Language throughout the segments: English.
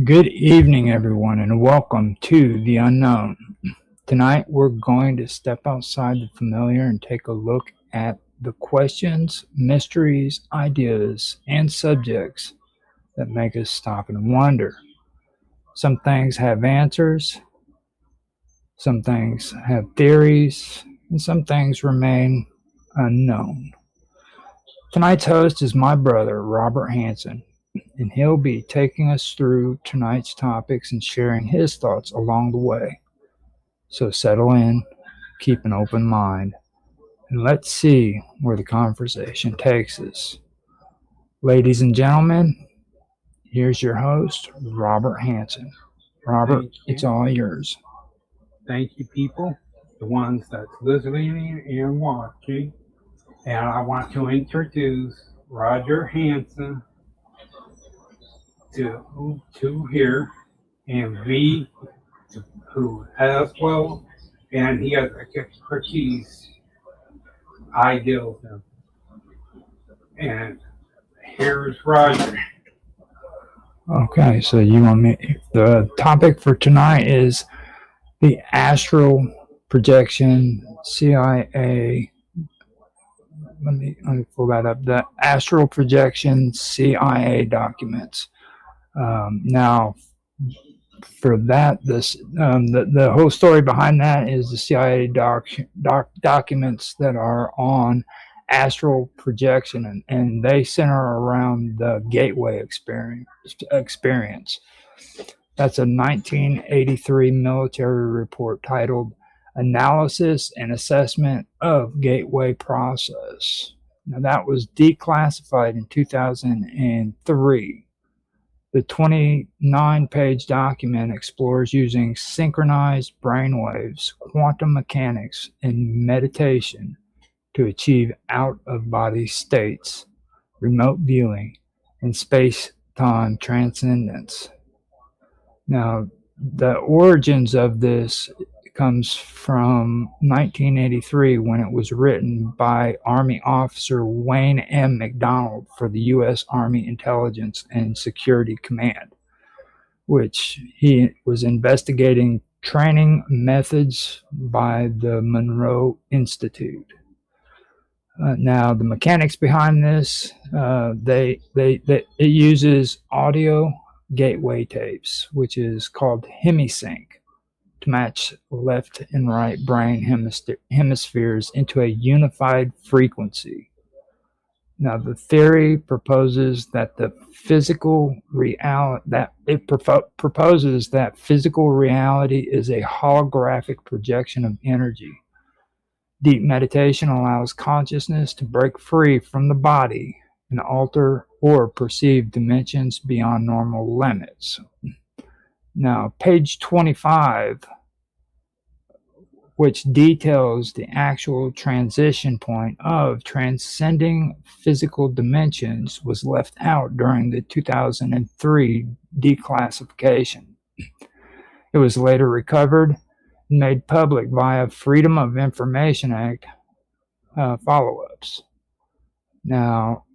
Good evening, everyone, and welcome to The Unknown. Tonight, we're going to step outside the familiar and take a look at the questions, mysteries, ideas, and subjects that make us stop and wonder. Some things have answers, some things have theories, and some things remain unknown. Tonight's host is my brother, Robert Hanson, and he'll be taking us through tonight's topics and sharing his thoughts along the way. So settle in, keep an open mind, and let's see where the conversation takes us. Ladies and gentlemen, here's your host, Robert Hanson. Robert, it's all yours. Thank you, people, the ones that's listening and watching. And I want to introduce Roger Hanson to here, and V, who as well, and he has expertise. I deal with him. And here's Roger. Okay, so you want me? The topic for tonight is the astral projection CIA. Let me pull that up. The astral projection CIA documents. Now, for that, the whole story behind that is the CIA documents that are on astral projection, and they center around the gateway experience. That's a 1983 military report titled Analysis and Assessment of Gateway Process. Now, that was declassified in 2003. The 29-page document explores using synchronized brainwaves, quantum mechanics, and meditation to achieve out-of-body states, remote viewing, and space-time transcendence. Now, the origins of this comes from 1983 when it was written by Army officer Wayne M. McDonald for the U.S. Army Intelligence and Security Command, which he was investigating training methods by the Monroe Institute. Now, the mechanics behind this, it uses audio gateway tapes, which is called hemisync, to match left and right brain hemispheres into a unified frequency. Now, the theory proposes that proposes that physical reality is a holographic projection of energy. Deep meditation allows consciousness to break free from the body and alter or perceive dimensions beyond normal limits. Now, page 25, which details the actual transition point of transcending physical dimensions, was left out during the 2003 declassification. It was later recovered and made public via Freedom of Information Act follow-ups. Now,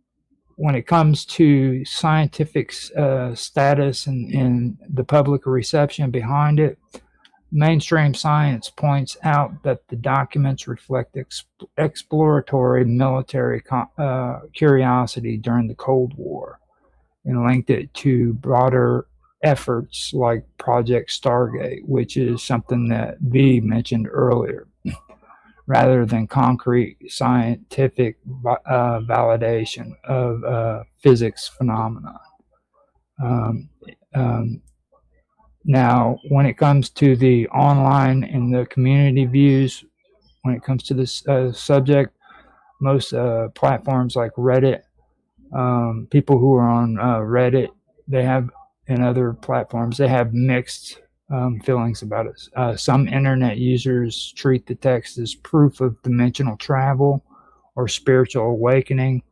when it comes to scientific status and the public reception behind it, mainstream science points out that the documents reflect exploratory military curiosity during the Cold War and linked it to broader efforts like Project Stargate, which is something that V mentioned earlier, rather than concrete scientific validation of physics phenomena. Now, when it comes to the online and the community views, when it comes to this subject, most platforms like Reddit, people who are on Reddit, they have, and other platforms, they have mixed feelings about it. Some internet users treat the text as proof of dimensional travel or spiritual awakening,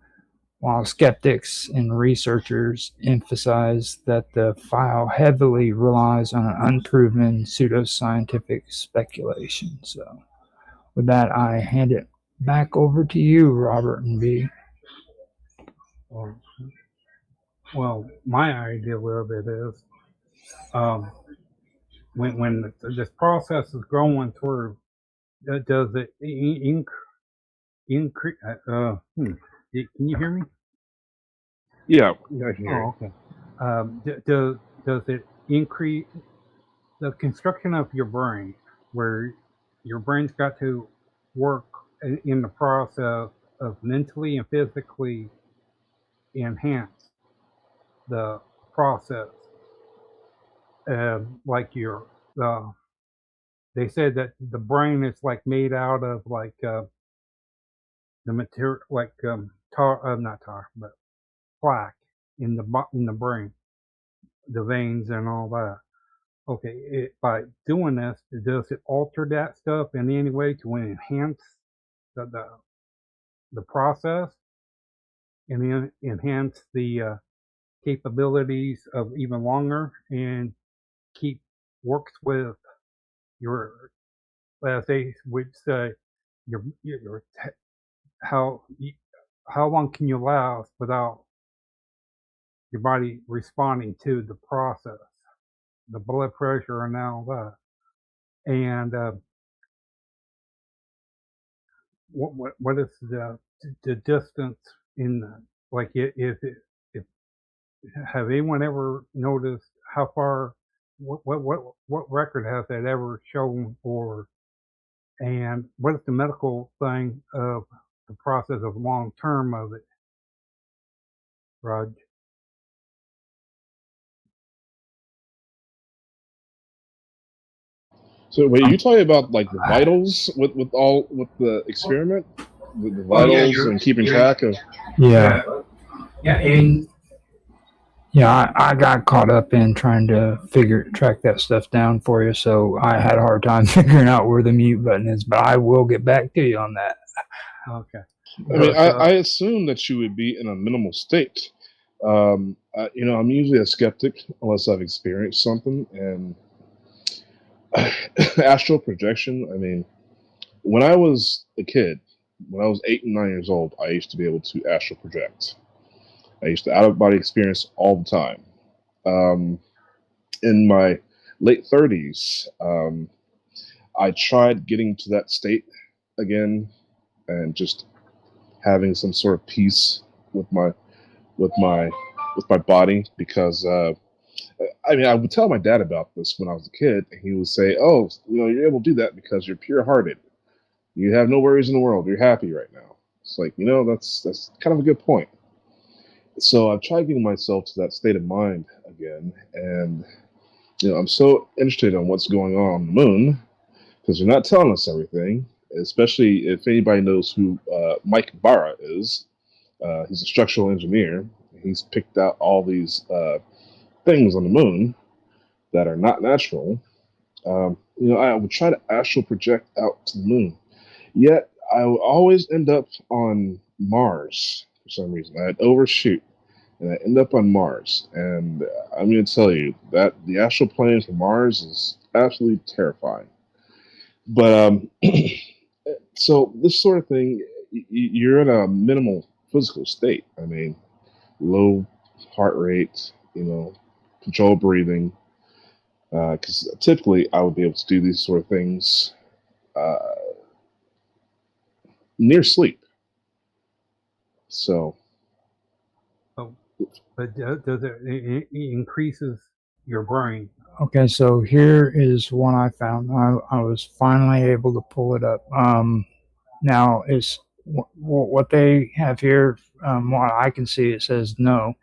while skeptics and researchers emphasize that the file heavily relies on an unproven pseudoscientific speculation. So, with that, I hand it back over to you, Robert and V. Well, my idea of it is When this process is going through, does it increase? Can you hear me? Yeah, I can hear Oh, okay. Does it increase the construction of your brain, where your brain's got to work in the process of mentally and physically enhance the process? Like they said that the brain is like made out of like the material, like tar, not tar, but plaque in the brain, the veins and all that. Okay, by doing this, does it alter that stuff in any way to enhance the the, the process and then enhance the capabilities of even longer and keep works with your, as they would say, your how how long can you last without your body responding to the process, the blood pressure and all that. And what is the distance in the, like if have anyone ever noticed how far, what record has that ever shown, or and what is the medical thing of the process of long term of it, Raj? So wait, you talking about like the vitals with the experiment, the Oh yeah, vitals and keeping track of? Yeah, yeah, and yeah. I got caught up in trying to track that stuff down for you, so I had a hard time figuring out where the mute button is. But I will get back to you on that. okay, I mean, but I assume that you would be in a minimal state. I'm usually a skeptic unless I've experienced something. And astral projection. I mean, when I was a kid, when I was 8 and 9 years old, I used to be able to astral project. I used to out of body experience all the time. Um, in my late 30s, I tried getting to that state again and just having some sort of peace with my with my with my body because I mean I would tell my dad about this when I was a kid and he would say, "Oh, you're able to do that because you're pure-hearted. You have no worries in the world. You're happy right now." It's like, that's kind of a good point. So I've tried getting myself to that state of mind again, and I'm so interested in what's going on the moon because they're not telling us everything. Especially if anybody knows who Mike Barra is. He's a structural engineer. He's picked out all these things on the moon that are not natural. I would try to astral project out to the moon, yet I would always end up on Mars for some reason. I'd overshoot and I end up on Mars. And I'm going to tell you that the astral plane for Mars is absolutely terrifying. But so this sort of thing, you're in a minimal physical state. I mean, low heart rate, control breathing. Because typically I would be able to do these sort of things uh, near sleep. So, oh, but does it increases your brain? Okay, so here is one I found. I was finally able to pull it up. Now, is what they have here, what I can see, it says no.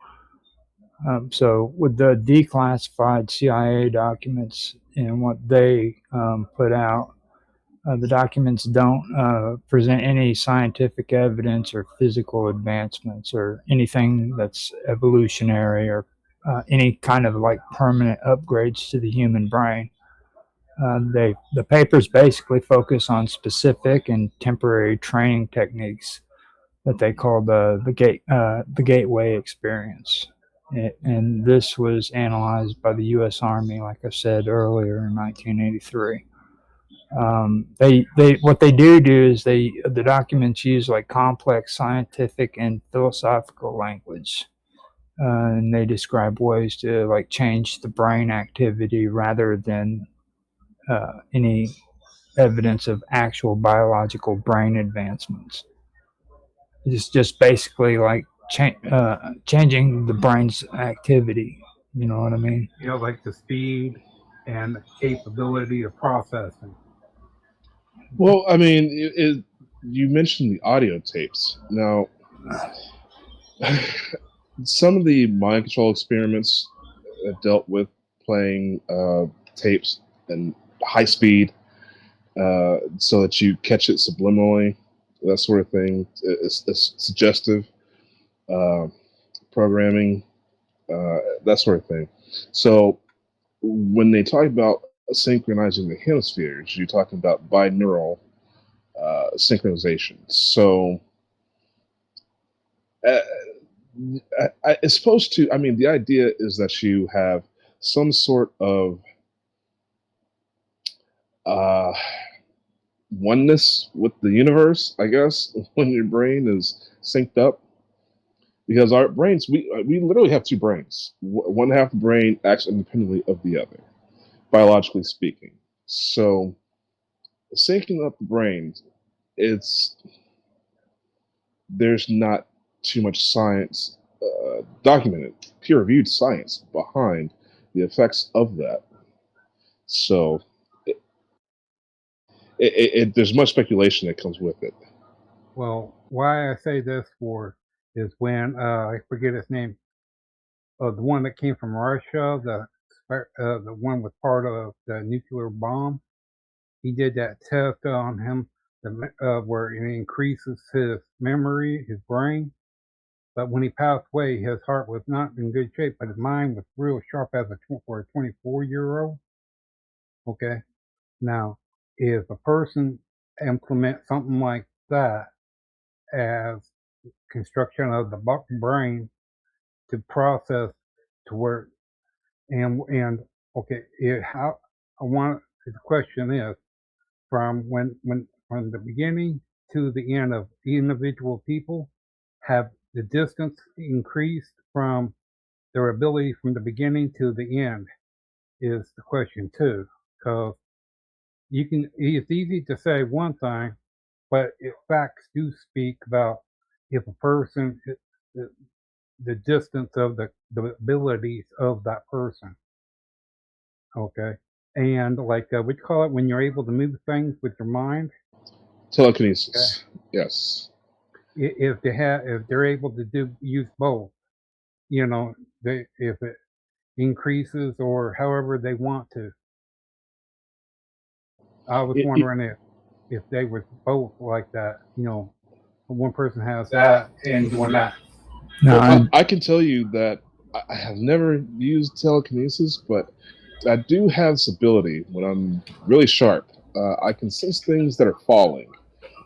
So, with the declassified CIA documents and what they put out, the documents don't present any scientific evidence or physical advancements or anything that's evolutionary or any kind of like permanent upgrades to the human brain. The papers basically focus on specific and temporary training techniques that they call the gateway experience. And this was analyzed by the U.S. Army, like I said earlier, in 1983. They what they do is the documents use like complex scientific and philosophical language, and they describe ways to like change the brain activity rather than any evidence of actual biological brain advancements. It's just basically like changing the brain's activity. You know what I mean? Like the speed and capability of processing. Well, I mean, you mentioned the audio tapes. Now, some of the mind control experiments have dealt with playing tapes and high speed so that you catch it subliminally, that sort of thing. It's suggestive programming, that sort of thing. So when they talk about synchronizing the hemispheres, you're talking about binaural synchronization. So uh, it's supposed to, I mean, the idea is that you have some sort of uh, oneness with the universe, I guess, when your brain is synced up. Because our brains, we literally have two brains. One half the brain acts independently of the other, biologically speaking. So syncing up the brains, it's there's not too much science documented, peer-reviewed science behind the effects of that. So there's much speculation that comes with it. Well, why I say this for is when I forget his name, the one that came from Russia, the one with part of the nuclear bomb. He did that test on him, where it increases his memory, his brain. But when he passed away, his heart was not in good shape, but his mind was real sharp for a 24-year-old. Okay, now if a person implements something like that as construction of the brain to process to where and okay, how I want the question is from when from the beginning to the end of individual people, have the distance increased from their ability from the beginning to the end is the question too, because it's easy to say one thing, but facts do speak about if a person the distance of the abilities of that person. Okay. And like what you call it when you're able to move things with your mind. Telekinesis, yes. If they're able to use both, if it increases or however they want to. I was wondering if they were both like that. One person has that and doing that. No, Well, I can tell you that I have never used telekinesis, but I do have this ability when I'm really sharp. I can sense things that are falling,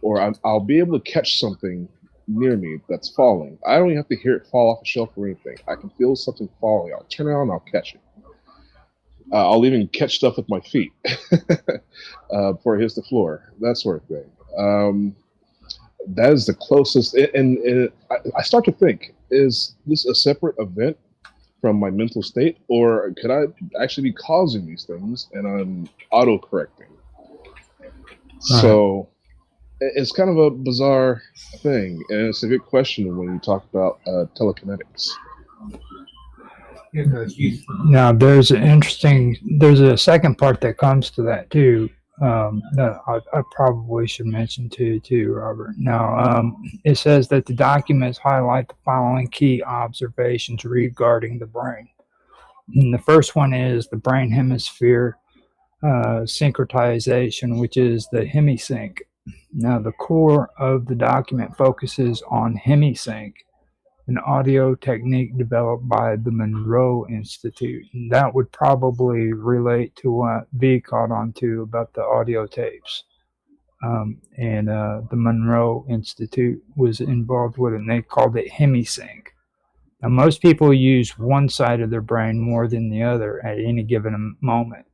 or I'll be able to catch something near me that's falling. I don't even have to hear it fall off a shelf or anything. I can feel something falling. I'll turn around and I'll catch it. I'll even catch stuff with my feet before it hits the floor, that sort of thing. That is the closest. And I start to think, is this a separate event from my mental state, or could I actually be causing these things and I'm auto-correcting? So it's kind of a bizarre thing, and it's a good question when you talk about telekinetics. Now, there's a second part that comes to that too. That I probably should mention too, Robert. Now, it says that the documents highlight the following key observations regarding the brain. And the first one is the brain hemisphere synchronization, which is the hemisync. Now, the core of the document focuses on hemisync, an audio technique developed by the Monroe Institute. And that would probably relate to what V caught on to about the audio tapes. And the Monroe Institute was involved with it, and they called it hemisync. Now, most people use one side of their brain more than the other at any given moment.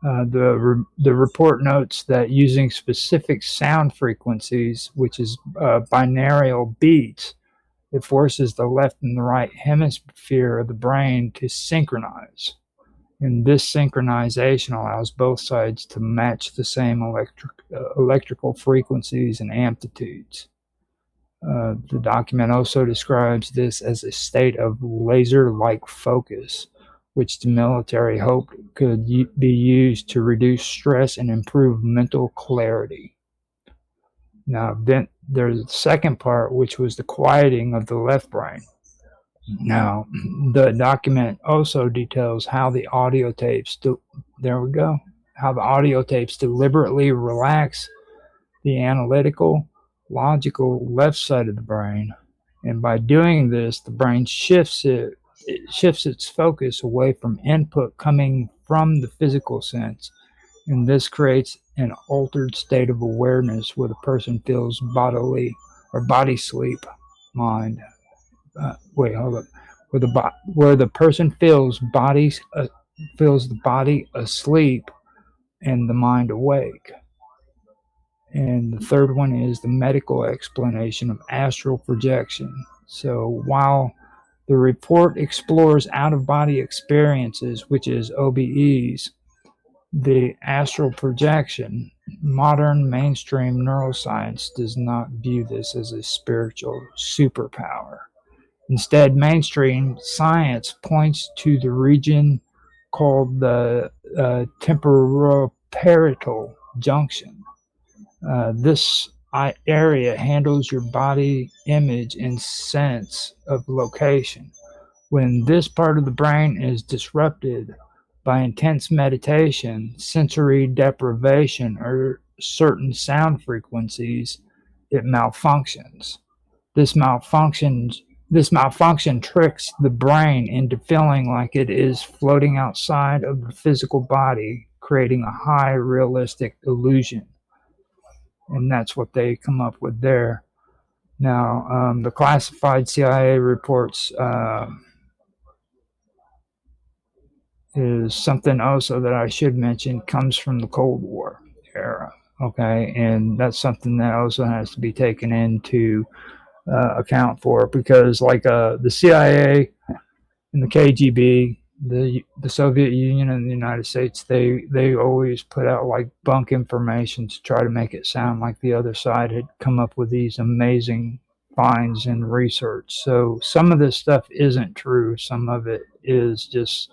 The report notes that using specific sound frequencies, which is binaural beats, It forces the left and the right hemisphere of the brain to synchronize. And this synchronization allows both sides to match the same electrical frequencies and amplitudes. The document also describes this as a state of laser-like focus, which the military hoped could be used to reduce stress and improve mental clarity. Now, then there's the second part, which was the quieting of the left brain. Now, the document also details how the audio tapes, how the audio tapes deliberately relax the analytical, logical left side of the brain, and by doing this, the brain shifts its focus away from input coming from the physical sense, and this creates an altered state of awareness where the person feels body sleep, mind. Wait, hold up. Where the person feels the body asleep and the mind awake. And the third one is the medical explanation of astral projection. So while the report explores out-of-body experiences, which is OBEs, the astral projection, modern mainstream neuroscience does not view this as a spiritual superpower. Instead, mainstream science points to the region called the temporoparietal junction. This area handles your body image and sense of location. When this part of the brain is disrupted by intense meditation, sensory deprivation, or certain sound frequencies, it malfunctions. This malfunction tricks the brain into feeling like it is floating outside of the physical body, creating a high realistic illusion. And that's what they come up with there. Now, the classified CIA reports is something also that I should mention, comes from the Cold War era. Okay, and that's something that also has to be taken into account for, because like the CIA and the KGB, the Soviet Union and the United States, they always put out like bunk information to try to make it sound like the other side had come up with these amazing finds and research. So some of this stuff isn't true. Some of it is just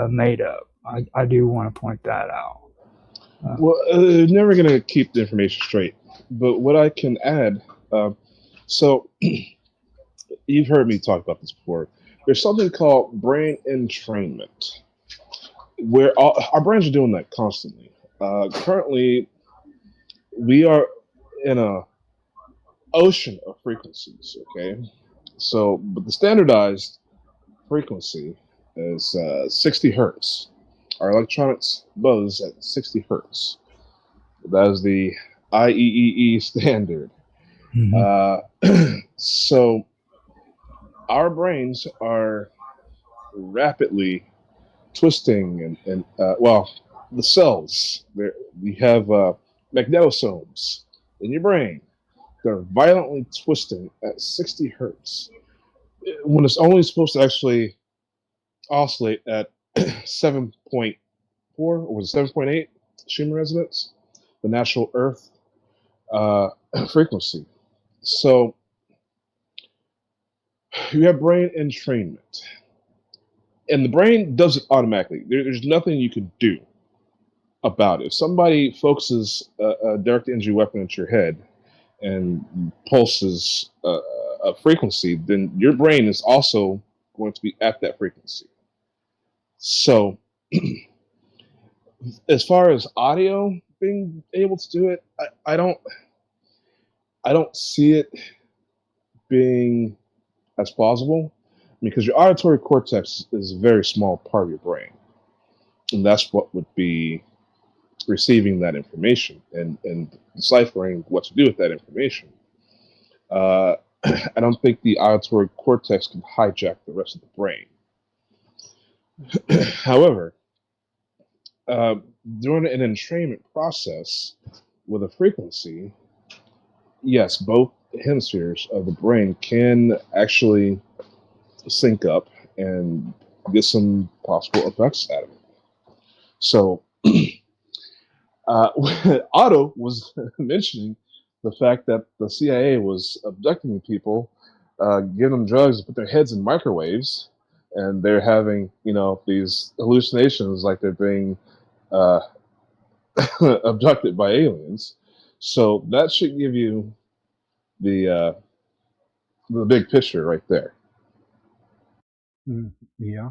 made up. I do want to point that out. Well, never going to keep the information straight. But what I can add, so you've heard me talk about this before. There's something called brain entrainment, where our brains are doing that constantly. Currently, we are in a ocean of frequencies. Okay, so but the standardized frequency is 60 hertz. Our electronics buzz at 60 hertz. That is the IEEE standard. So our brains are rapidly twisting and well, the cells, we have magnetosomes in your brain. They're violently twisting at 60 hertz when it's only supposed to actually oscillate at 7.4 or was it 7.8 Schumann resonance, the natural Earth frequency. So you have brain entrainment, and the brain does it automatically. There's nothing you can do about it. If somebody focuses a direct energy weapon at your head and pulses a frequency, then your brain is also going to be at that frequency. So as far as audio being able to do it, I don't see it being as plausible, because your auditory cortex is a very small part of your brain, and that's what would be receiving that information and deciphering what to do with that information. I don't think the auditory cortex can hijack the rest of the brain. However, during an entrainment process with a frequency, yes, both hemispheres of the brain can actually sync up and get some possible effects out of it. So, Otto was mentioning the fact that the CIA was abducting people, giving them drugs, put their heads in microwaves, and they're having, these hallucinations like they're being uh, abducted by aliens. So that should give you the big picture right there. Yeah.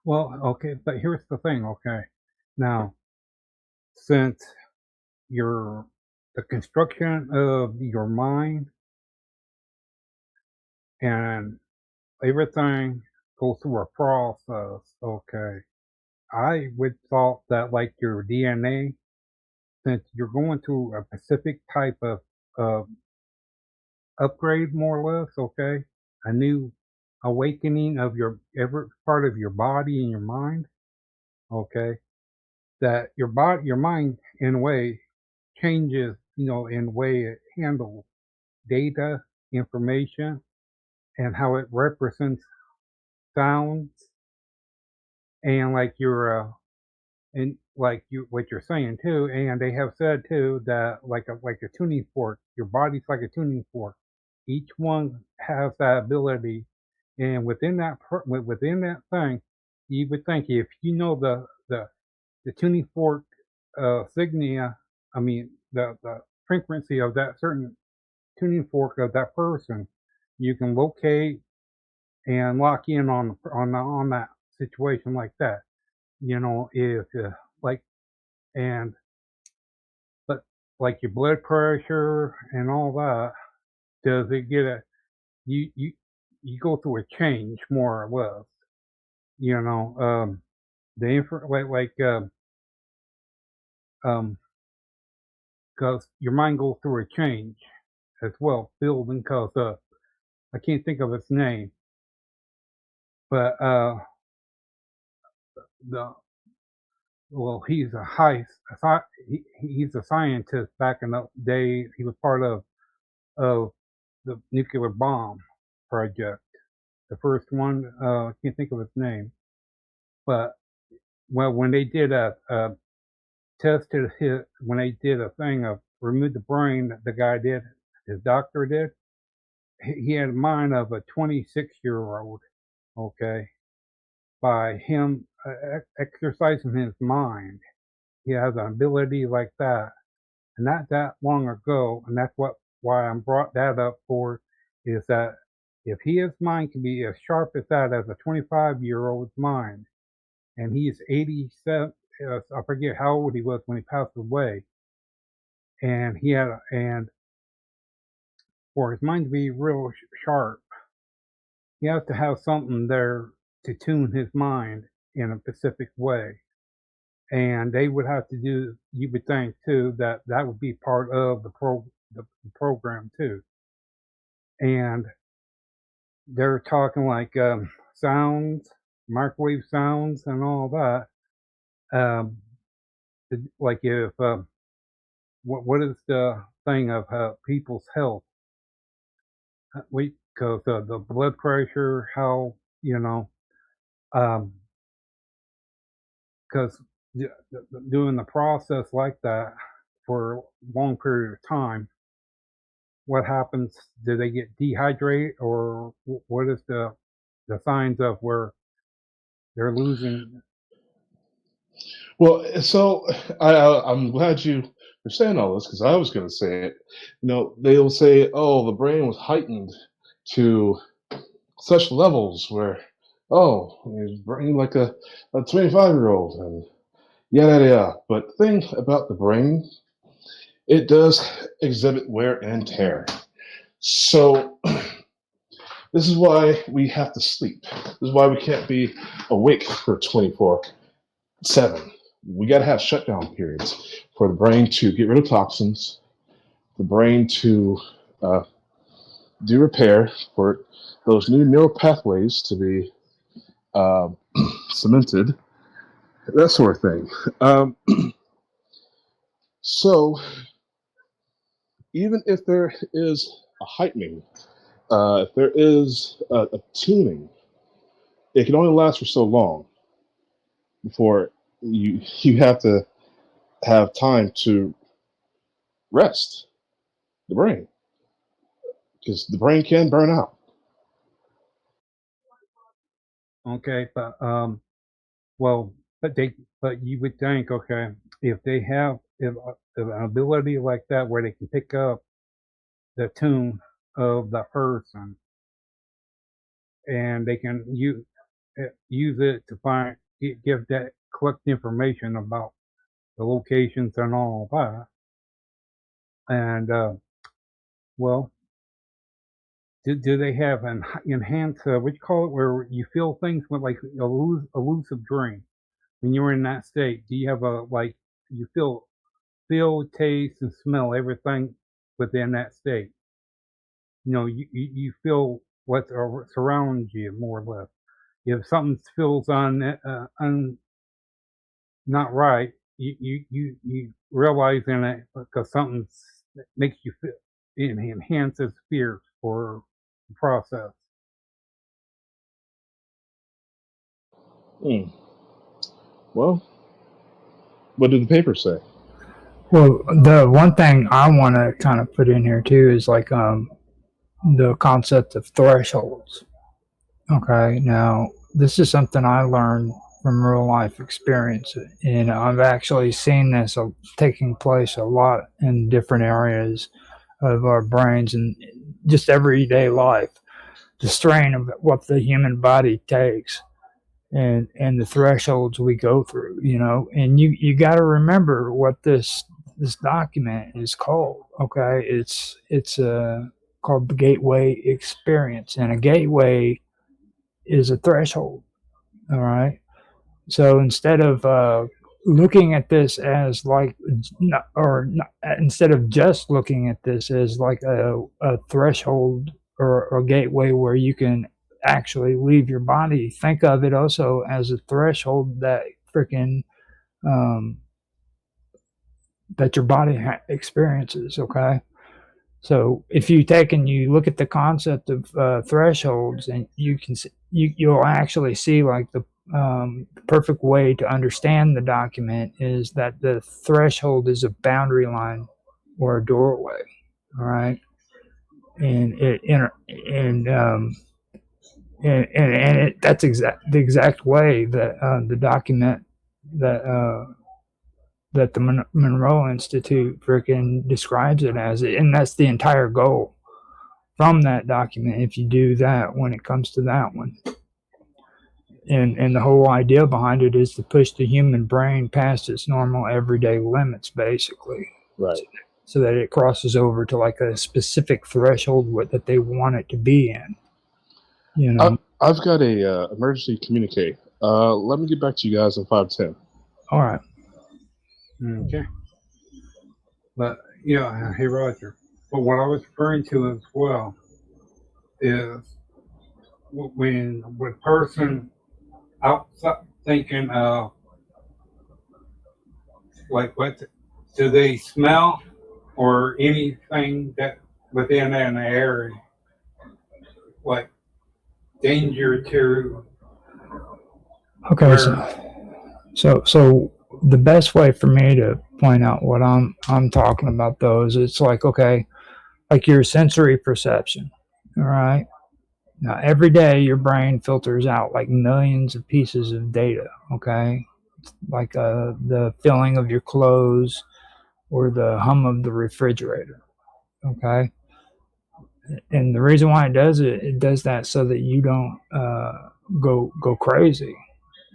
Well, okay, but here's the thing. Okay, now since the construction of your mind and everything goes through a process. Okay, I would thought that like your DNA, since you're going through a specific type of uh, upgrade, more or less. Okay, a new awakening of your every part of your body and your mind. Okay, that your mind, in a way, changes. In a way it handles data, information, and how it represents sounds, and like and like you what you're saying too, and they have said too that like a tuning fork, your body's like a tuning fork. Each one has that ability, and within that thing, you would think if you know the tuning fork signia, I mean the frequency of that certain tuning fork of that person, you can locate and lock in on that situation like that. If like and but like your blood pressure and all that, does it get a you you go through a change more or less. You know, the info like um because your mind goes through a change as well, building because I can't think of its name, but the well, he's a scientist back in the day. He was part of the nuclear bomb project, the first one. I can't think of its name, but well, when they did a tested his when they did a thing of remove the brain, the guy did, his doctor did. He had a mind of a 26-year-old. Okay, by him exercising his mind, he has an ability like that, and not that long ago, and that's why I brought that up for, is that if his mind can be as sharp as that as a 25-year-old's mind, and he's 87, I forget how old he was when he passed away, and and for his mind to be real sharp, he has to have something there to tune his mind in a specific way. And they would have to do, you would think too, that would be part of the program too. And they're talking like sounds, microwave sounds, and all that. Um, like if what is the thing of people's health? Because the blood pressure, how um, because doing the process like that for a long period of time, what happens? Do they get dehydrated, or what is the signs of where they're losing? Well, so I'm glad you were saying all this because I was going to say it. They'll say, "Oh, the brain was heightened to such levels where, oh, his brain like a 25-year-old and yada yada yada." But the thing about the brain, it does exhibit wear and tear. So this is why we have to sleep. This is why we can't be awake for 24/7. We got to have shutdown periods for the brain to get rid of toxins, the brain to uh, do repair, for those new neural pathways to be uh, cemented, that sort of thing. Um, so even if there is a heightening, if there is a tuning, it can only last for so long before you have to have time to rest the brain, because the brain can burn out. Okay, but well, but you would think, okay, if they have if an ability like that where they can pick up the tune of the person and they can use it to give that collect information about the locations and all that, and well, do they have an enhanced what you call it, where you feel things with like elusive dream? When you're in that state, do you have a like you feel, taste, and smell everything within that state? You know, you feel what surrounds you more or less. If something feels not right, you realize in it because something makes you feel it enhances fears for the process. Hmm. Well, what did the paper say? Well, the one thing I want to kind of put in here too is like the concept of thresholds. Okay, now this is something I learned from real life experience, and I've actually seen this taking place a lot in different areas of our brains and just everyday life. The strain of what the human body takes and the thresholds we go through, and you got to remember what this document is called. Okay, it's called the gateway experience, and a gateway is a threshold. All right. So instead of looking at this as like, instead of just looking at this as like a threshold or a gateway where you can actually leave your body, think of it also as a threshold that freaking um, that your body experiences. Okay. So if you take and you look at the concept of thresholds, and you'll actually see like the perfect way to understand the document is that the threshold is a boundary line or a doorway. All right, and that's the exact way that the document that that the Monroe Institute freaking describes it as, and that's the entire goal from that document. If you do that, when it comes to that one, and the whole idea behind it is to push the human brain past its normal everyday limits, basically, Right. so that it crosses over to like a specific threshold that they want it to be in. I've got a emergency communique. Let me get back to you guys in 5-10. All right. Okay. But yeah, hey Roger. But what I was referring to as well is when a person outside thinking of like what do they smell or anything that within an area like danger to Okay. where So the best way for me to point out what I'm talking about, though, is it's like, okay, like your sensory perception. All right. Now, every day your brain filters out like millions of pieces of data. Okay. Like the feeling of your clothes or the hum of the refrigerator. Okay. And the reason why it does that so that you don't go crazy.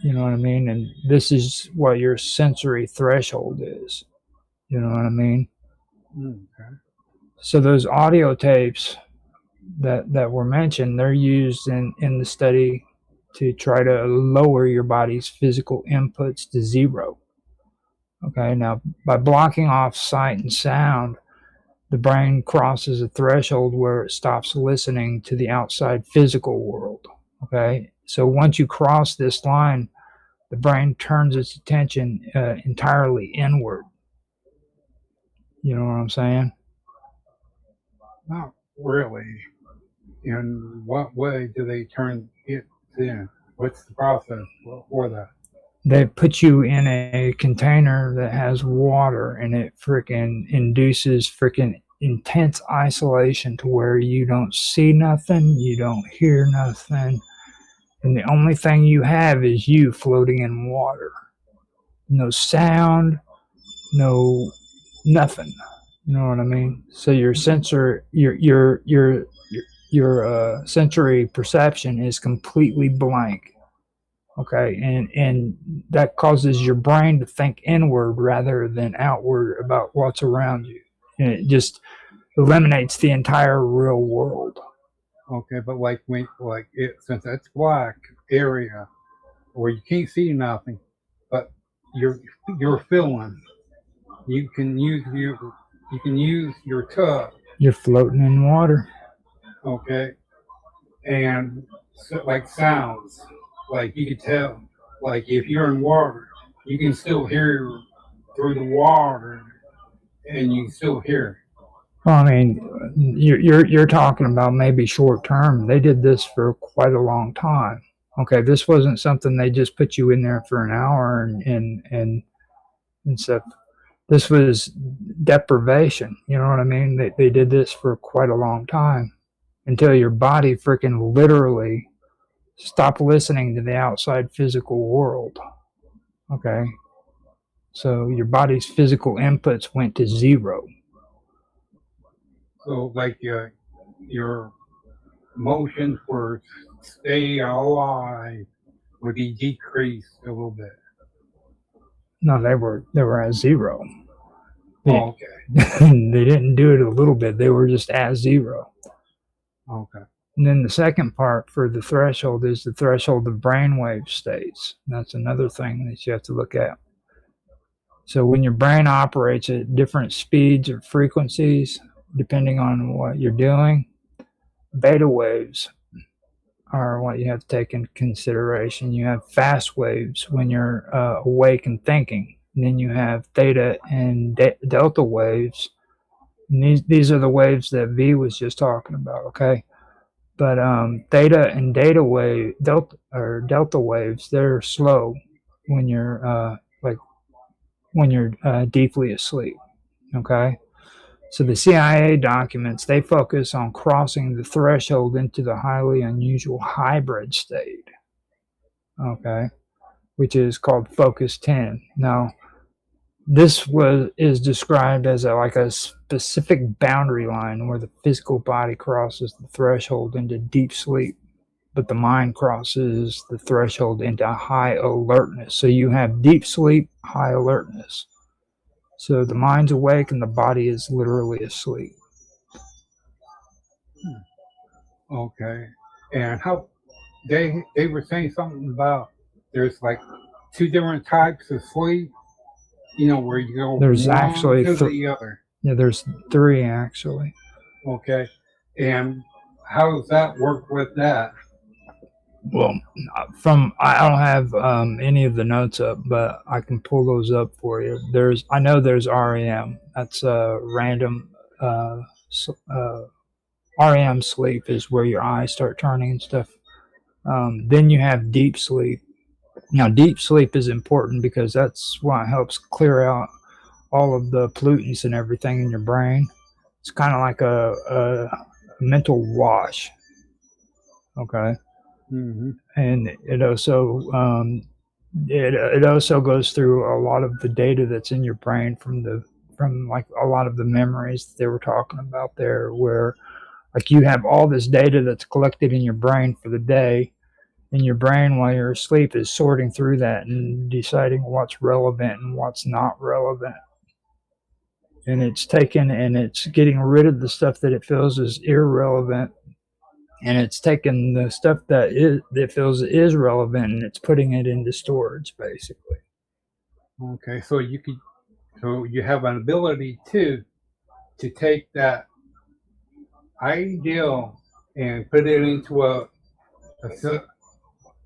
You know what I mean? And this is what your sensory threshold is. You know what I mean? okay. So those audio tapes that were mentioned, they're used in the study to try to lower your body's physical inputs to zero. Okay, now by blocking off sight and sound, the brain crosses a threshold where it stops listening to the outside physical world. Okay, so once you cross this line, the brain turns its attention entirely inward. You know what I'm saying? No, Really? In what way do they turn it in? What's the process for that? They put you in a container that has water and it freaking induces freaking intense isolation to where you don't see nothing, you don't hear nothing, and the only thing you have is you floating in water. No sound, no nothing. You know what I mean? So your sensor, your sensory perception is completely blank. Okay, and that causes your brain to think inward rather than outward about what's around you, and it just eliminates the entire real world. Okay, but like it since it's black area where you can't see nothing, but you're you're feeling. You can use your touch. You're floating in water. Okay, and so, like sounds, like you can tell, like if you're in water, you can still hear through the water, and you still hear. Well, I mean, you're talking about maybe short term. They did this for quite a long time. Okay, this wasn't something they just put you in there for an hour and stuff. This was deprivation. You know what I mean? They did this for quite a long time until your body freaking literally stopped listening to the outside physical world. Okay, so your body's physical inputs went to zero. So like your motion for stay alive would be decreased a little bit. No, they were at zero. Oh, okay. They didn't do it a little bit. They were just at zero. Okay. And then the second part for the threshold is the threshold of brainwave states. That's another thing that you have to look at. So when your brain operates at different speeds or frequencies, depending on what you're doing, beta waves are what you have to take into consideration. You have fast waves when you're awake and thinking. And then you have theta and delta waves. And these are the waves that V was just talking about, okay? But theta and delta waves, they're slow when you're deeply asleep, okay? So the CIA documents, they focus on crossing the threshold into the highly unusual hybrid state, okay, which is called Focus 10. Now, this is described as like a specific boundary line where the physical body crosses the threshold into deep sleep, but the mind crosses the threshold into high alertness. So you have deep sleep, high alertness. So the mind's awake and the body is literally asleep. Okay. And how they were saying something about there's like two different types of sleep. You know where you go There's one actually to the other. Yeah, there's three actually. Okay. And how does that work with that? Well, I don't have any of the notes up, but I can pull those up for you. I know there's REM. That's random. REM sleep is where your eyes start turning and stuff. Then you have deep sleep. Now, deep sleep is important because that's why it helps clear out all of the pollutants and everything in your brain. It's kind of like a mental wash. Okay. Mm-hmm. And it also goes through a lot of the data that's in your brain from like a lot of the memories they were talking about there, where like you have all this data that's collected in your brain for the day, and your brain while you're asleep is sorting through that and deciding what's relevant and what's not relevant. And it's getting rid of the stuff that it feels is irrelevant, and it's taking the stuff that feels is relevant and it's putting it into storage basically. Okay, so you have an ability to take that ideal and put it into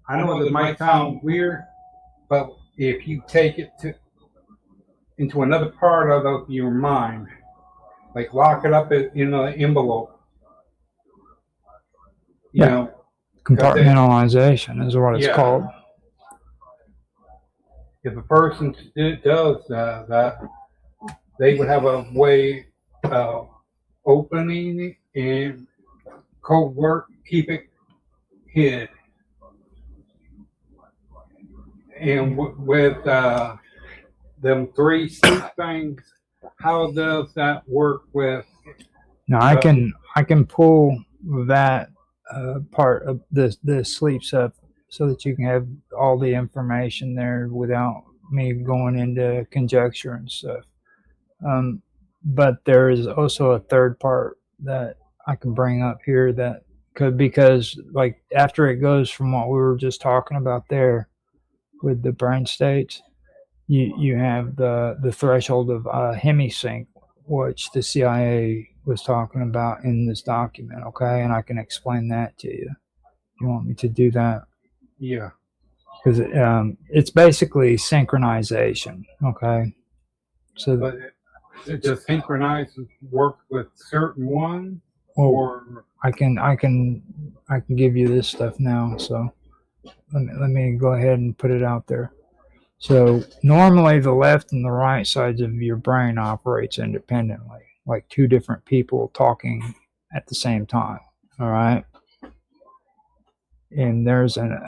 I know that might sound weird, but if you take it into another part of your mind, like lock it up in an envelope, You Yeah. know, Compartmentalization is what it's Yeah. called. if a person does that, they would have a way of opening it and covert, keep it hid. And with them 3 sleep things, how does that work with? Now I can pull that part of the sleep stuff so that you can have all the information there without me going into conjecture and stuff. But there is also a third part that I can bring up here that could, because like after it goes from what we were just talking about there with the brain states, you have the threshold of hemisync, which the CIA was talking about in this document. Okay, and I can explain that to you. You want me to do that? Yeah. Because it's basically synchronization. Okay, so But it just synchronize work with certain ones, well, or I can give you this stuff now. So let me go ahead and put it out there. So normally the left and the right sides of your brain operates independently, like two different people talking at the same time. All right. And there's an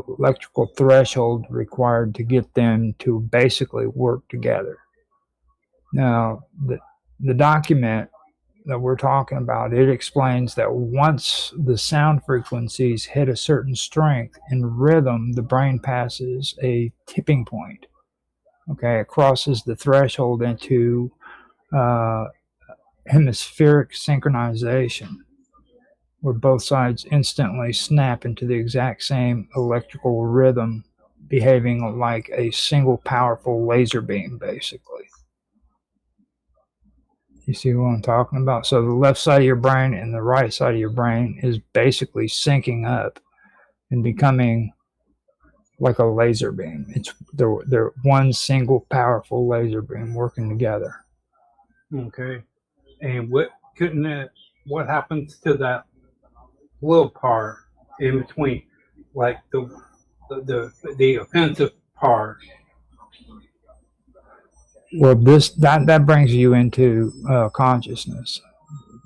electrical threshold required to get them to basically work together. Now, the document that we're talking about, it explains that once the sound frequencies hit a certain strength and rhythm, the brain passes a tipping point. Okay, it crosses the threshold into uh, hemispheric synchronization, where both sides instantly snap into the exact same electrical rhythm, behaving like a single powerful laser beam, basically. You see what I'm talking about? So the left side of your brain and the right side of your brain is basically syncing up and becoming like a laser beam. It's they're one single powerful laser beam working together. okay. And what happens to that little part in between, like the offensive part? Well, that brings you into consciousness.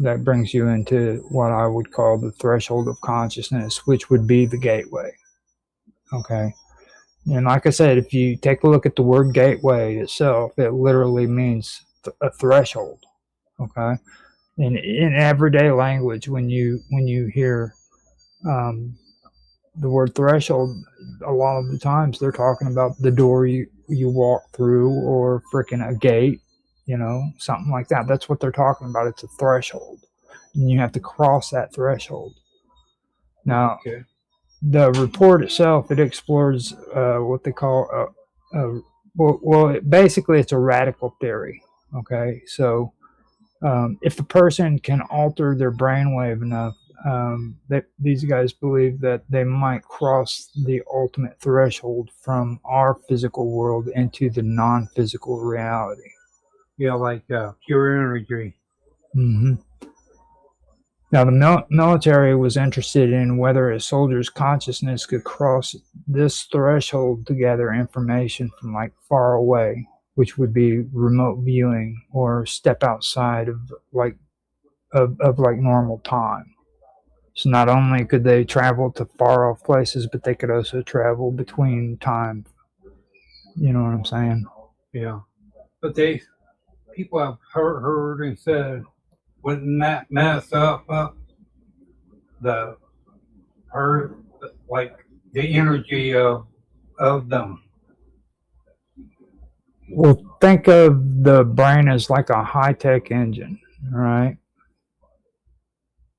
That brings you into what I would call the threshold of consciousness, which would be the gateway. Okay. And like I said, if you take a look at the word gateway itself, it literally means a threshold. Okay. In everyday language, when you hear the word threshold, a lot of the times they're talking about the door you walk through, or freaking a gate, something like that. That's what they're talking about. It's a threshold, and you have to cross that threshold. Now, Okay. the report itself, it explores what they call basically it's a radical theory. Okay, so if the person can alter their brainwave enough, these guys believe that they might cross the ultimate threshold from our physical world into the non-physical reality. Yeah, like pure energy. Mm-hmm. Now, the military was interested in whether a soldier's consciousness could cross this threshold to gather information from like far away, which would be remote viewing or step outside of like normal time. So not only could they travel to far off places, but they could also travel between time. You know what I'm saying? Yeah, but people have heard and said, wouldn't that mess up the earth, like the energy of them? Well, think of the brain as like a high-tech engine, right?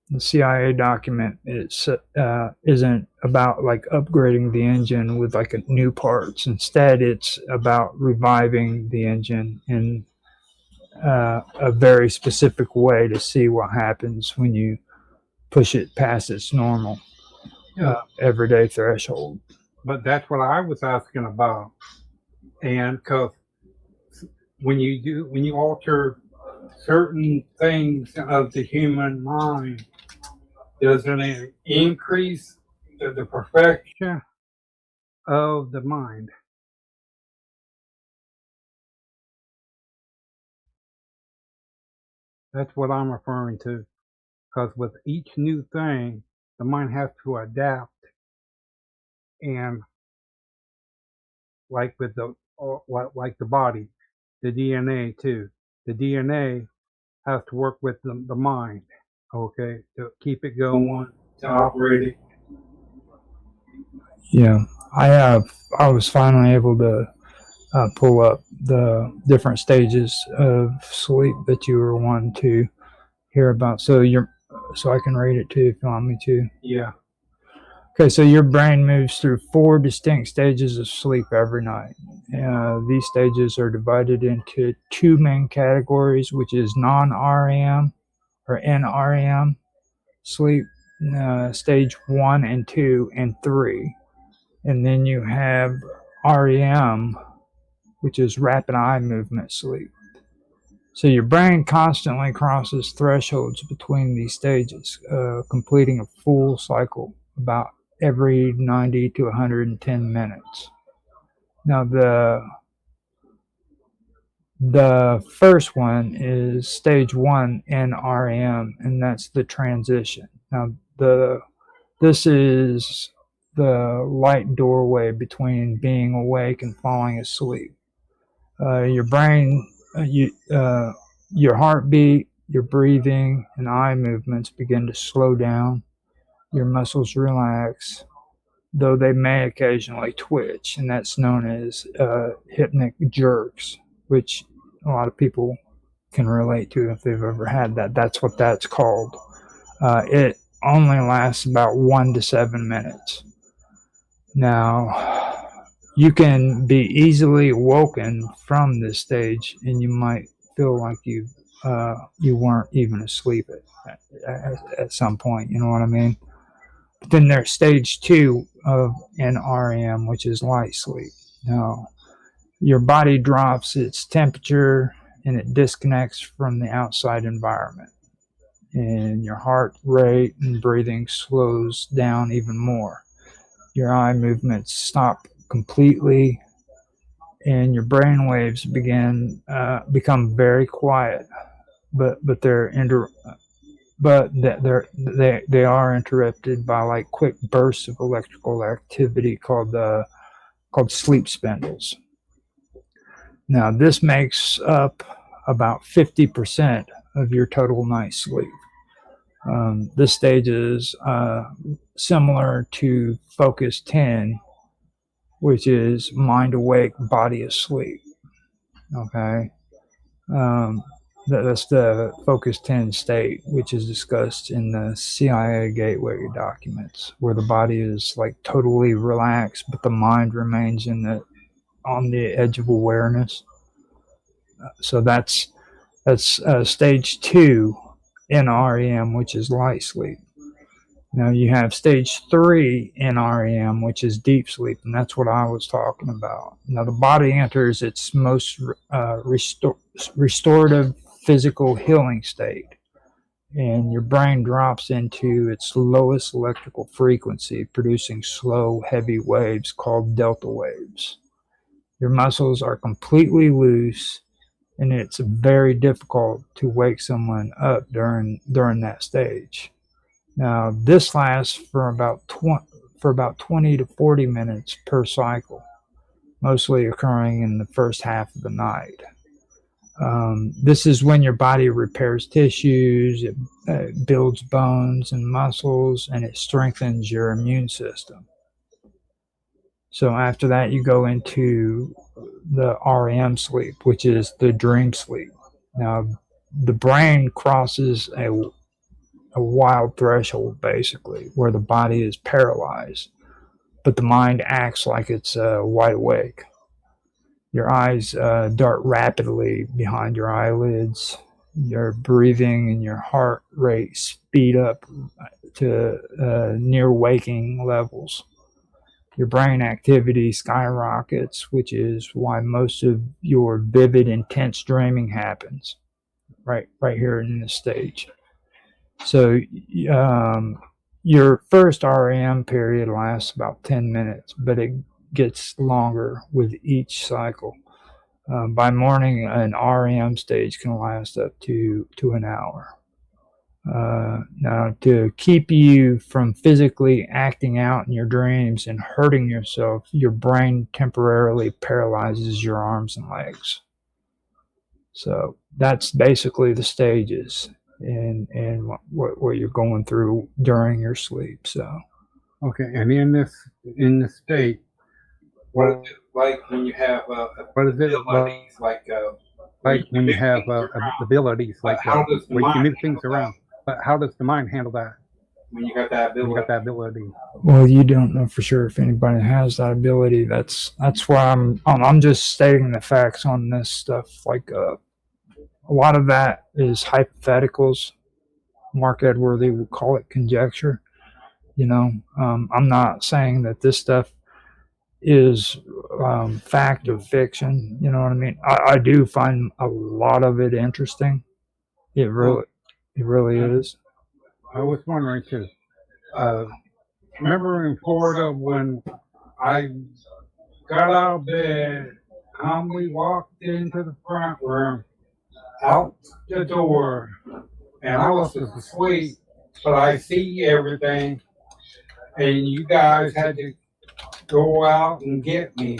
The CIA document isn't about like upgrading the engine with like new parts. Instead, it's about reviving the engine in a very specific way to see what happens when you push it past its normal everyday threshold. But that's what I was asking about, and because when you alter certain things of the human mind, doesn't it increase the perfection of the mind? That's what I'm referring to. Because with each new thing, the mind has to adapt, and like with like the body, the DNA too. The DNA has to work with the mind, okay, to keep it going, to operate it. Yeah, I was finally able to pull up the different stages of sleep that you were wanting to hear about. So I can read it too if you want me to. Yeah. Okay, so your brain moves through four distinct stages of sleep every night. These stages are divided into two main categories, which is non-REM or NREM sleep, stage 1 and 2 and 3. And then you have REM, which is rapid eye movement sleep. So your brain constantly crosses thresholds between these stages, completing a full cycle about every 90 to 110 minutes. Now the first one is stage 1 in REM, and that's the transition. Now this is the light doorway between being awake and falling asleep. Your brain, your heartbeat, your breathing, and eye movements begin to slow down. Your muscles relax, though they may occasionally twitch, and that's known as hypnic jerks, which a lot of people can relate to if they've ever had that. That's what that's called. It only lasts about 1 to 7 minutes. Now, you can be easily woken from this stage, and you might feel like you weren't even asleep at some point. You know what I mean? But then there's stage 2 of NREM, which is light sleep. Now, your body drops its temperature and it disconnects from the outside environment, and your heart rate and breathing slows down even more. Your eye movements stop completely, and your brain waves become very quiet, but they are interrupted by like quick bursts of electrical activity called sleep spindles. Now this makes up about 50% of your total night's sleep. This stage is similar to focus 10, which is mind awake, body asleep. Okay. Um, that's the Focus 10 state, which is discussed in the CIA Gateway documents, where the body is like totally relaxed, but the mind remains on the edge of awareness. So that's stage 2 in REM, which is light sleep. Now you have stage 3 in REM, which is deep sleep, and that's what I was talking about. Now the body enters its most restorative physical healing state, and your brain drops into its lowest electrical frequency, producing slow, heavy waves called delta waves. Your muscles are completely loose, and it's very difficult to wake someone up during that stage. Now, this lasts for about 20 to 40 minutes per cycle, mostly occurring in the first half of the night. This is when your body repairs tissues, it builds bones and muscles, and it strengthens your immune system. So after that, you go into the REM sleep, which is the dream sleep. Now, the brain crosses a wild threshold, basically, where the body is paralyzed, but the mind acts like it's wide awake. Your eyes dart rapidly behind your eyelids. Your breathing and your heart rate speed up to near waking levels. Your brain activity skyrockets, which is why most of your vivid, intense dreaming happens right here in this stage. So your first REM period lasts about 10 minutes, but it gets longer with each cycle. By morning, an REM stage can last up to an hour. Now, to keep you from physically acting out in your dreams and hurting yourself, your brain temporarily paralyzes your arms and legs. So that's basically the stages and what you're going through during your sleep. So Okay, and in this state, what is it like when you have what is it abilities like like when you have abilities like like how does the where you can mind move things handle around? that But how does the mind handle that when you got that when you got ability? that ability? Well, you don't know for sure if anybody has that ability. That's why I'm just stating the facts on this stuff. Like a lot of that is hypotheticals. Mark Edworthy would call it conjecture. I'm not saying that this stuff is fact or fiction. You know what I mean? I do find a lot of it interesting. It really, it really is. I was wondering too. Remember in Florida when I got out of bed and we walked into the front room, out the door, and I was asleep, but I see everything, and you guys had to go out and get me.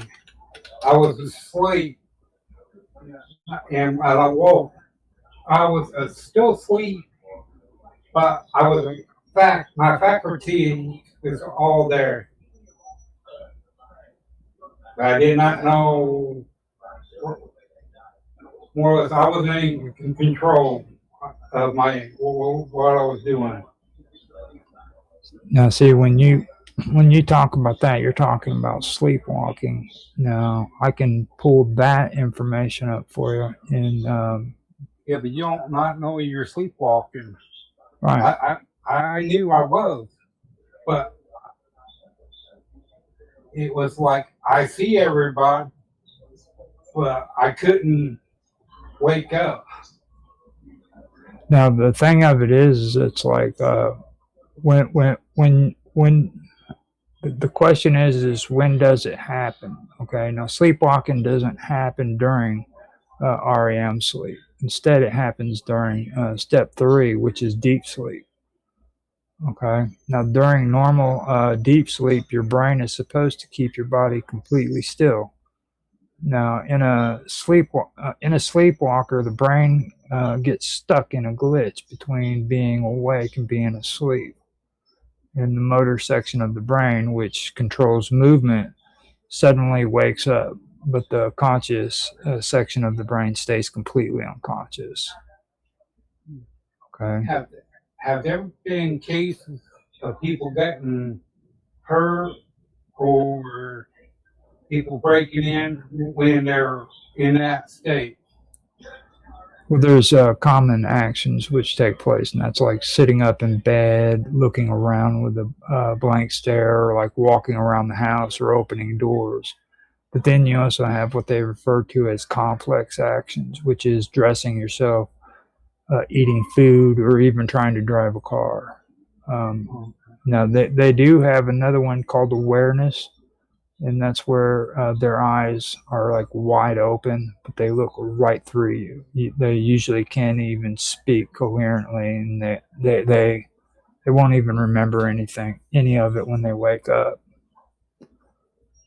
I was asleep, and I woke. I was still asleep, but I was my faculty was all there. I did not know more or less. I was in control of my what I was doing. Now, see, when you talk about that, you're talking about sleepwalking. Now, I can pull that information up for you. And Yeah, but you don't not know you're sleepwalking. right, I knew I was, but it was like I see everybody, but I couldn't wake up. now the thing of it is it's like when the question is when does it happen? Okay, now sleepwalking doesn't happen during REM sleep. Instead, it happens during step three, which is deep sleep. Okay. Now, during normal deep sleep, your brain is supposed to keep your body completely still. Now, in a sleepwalker, the brain gets stuck in a glitch between being awake and being asleep. And the motor section of the brain, which controls movement, suddenly wakes up, but the conscious section of the brain stays completely unconscious. Okay. Have there been cases of people getting hurt or people breaking in when they're in that state? Well, there's common actions which take place, and that's like sitting up in bed, looking around with a blank stare, or like walking around the house or opening doors. But then you also have what they refer to as complex actions, which is dressing yourself, eating food, or even trying to drive a car. Now, they do have another one called awareness, and that's where their eyes are like wide open, but they look right through you. They usually can't even speak coherently, and they won't even remember any of it when they wake up.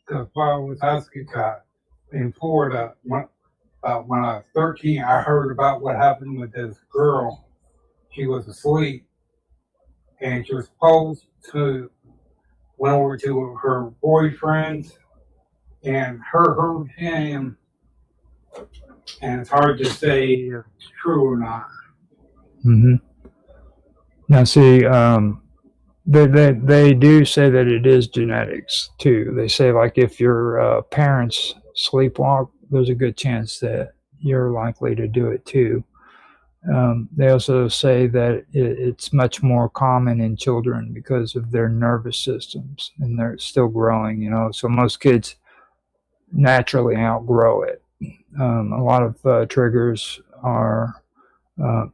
Because while I was asking in Florida, when I was 13, I heard about what happened with this girl. She was asleep, and she was supposed to went over to her boyfriend and heard him, and it's hard to say if it's true or not. Mm-hmm. Now, see, they do say that it is genetics too. They say like if your parents sleepwalk, there's a good chance that you're likely to do it too. They also say that it's much more common in children because of their nervous systems and they're still growing, so most kids naturally outgrow it. A lot of triggers are A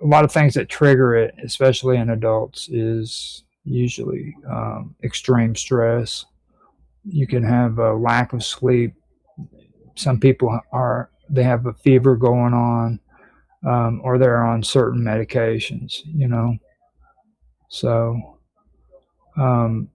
lot of things that trigger it, especially in adults, is usually extreme stress. You can have a lack of sleep. Some people they have a fever going on, or they're on certain medications. So um,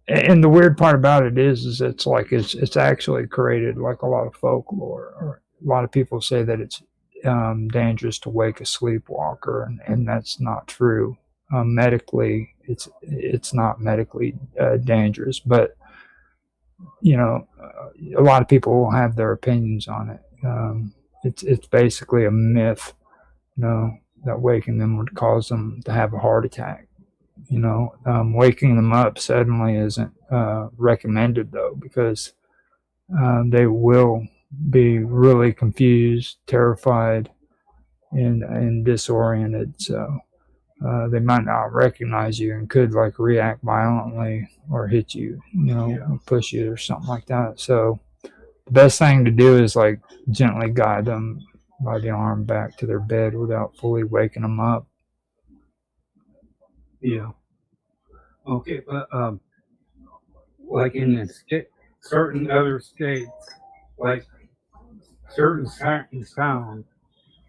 and the weird part about it is it's like it's actually created like a lot of folklore. Or a lot of people say that it's dangerous to wake a sleepwalker, and that's not true. Medically, it's not medically dangerous, but a lot of people will have their opinions on it. It's basically a myth, that waking them would cause them to have a heart attack. Waking them up suddenly isn't recommended though, because they will be really confused, terrified, and disoriented. So they might not recognize you and could like react violently or hit you, or push you or something like that. So the best thing to do is like gently guide them by the arm back to their bed without fully waking them up. Yeah. Okay, but like in the certain other states, like certain sounds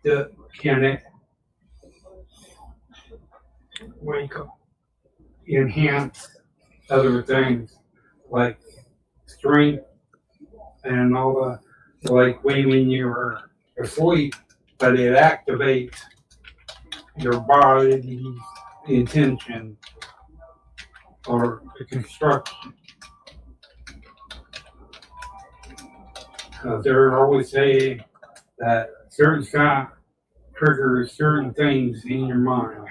that can enhance other things like strength and all the like when you're asleep, but it activates your body's intention or the construction. They're always saying that certain sound triggers certain things in your mind.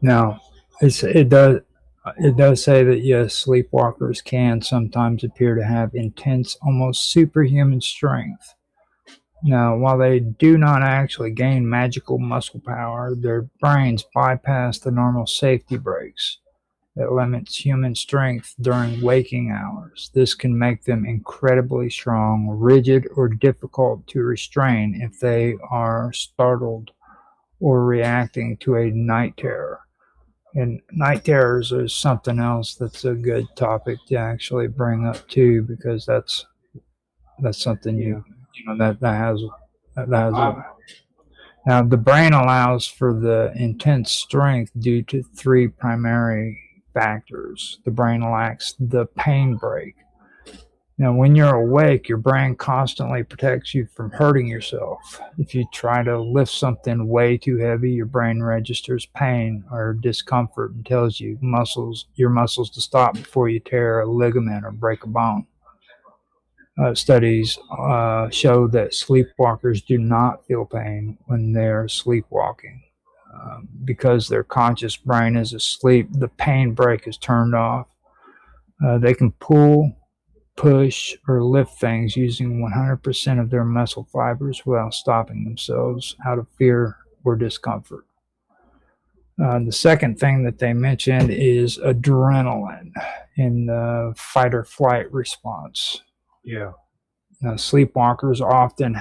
Now, it does say that yes, sleepwalkers can sometimes appear to have intense, almost superhuman strength. Now, while they do not actually gain magical muscle power, their brains bypass the normal safety brakes that limits human strength during waking hours. This can make them incredibly strong, rigid, or difficult to restrain if they are startled or reacting to a night terror. And night terrors is something else that's a good topic to actually bring up too, because that's something that has now the brain allows for the intense strength due to three primary factors. The brain lacks the pain brake. Now, when you're awake, your brain constantly protects you from hurting yourself. If you try to lift something way too heavy, your brain registers pain or discomfort and tells your muscles to stop before you tear a ligament or break a bone. Studies show that sleepwalkers do not feel pain when they're sleepwalking. Because their conscious brain is asleep, the pain brake is turned off. They can pull, push, or lift things using 100% of their muscle fibers without stopping themselves out of fear or discomfort. The second thing that they mentioned is adrenaline in the fight or flight response. Yeah. Now, sleepwalkers often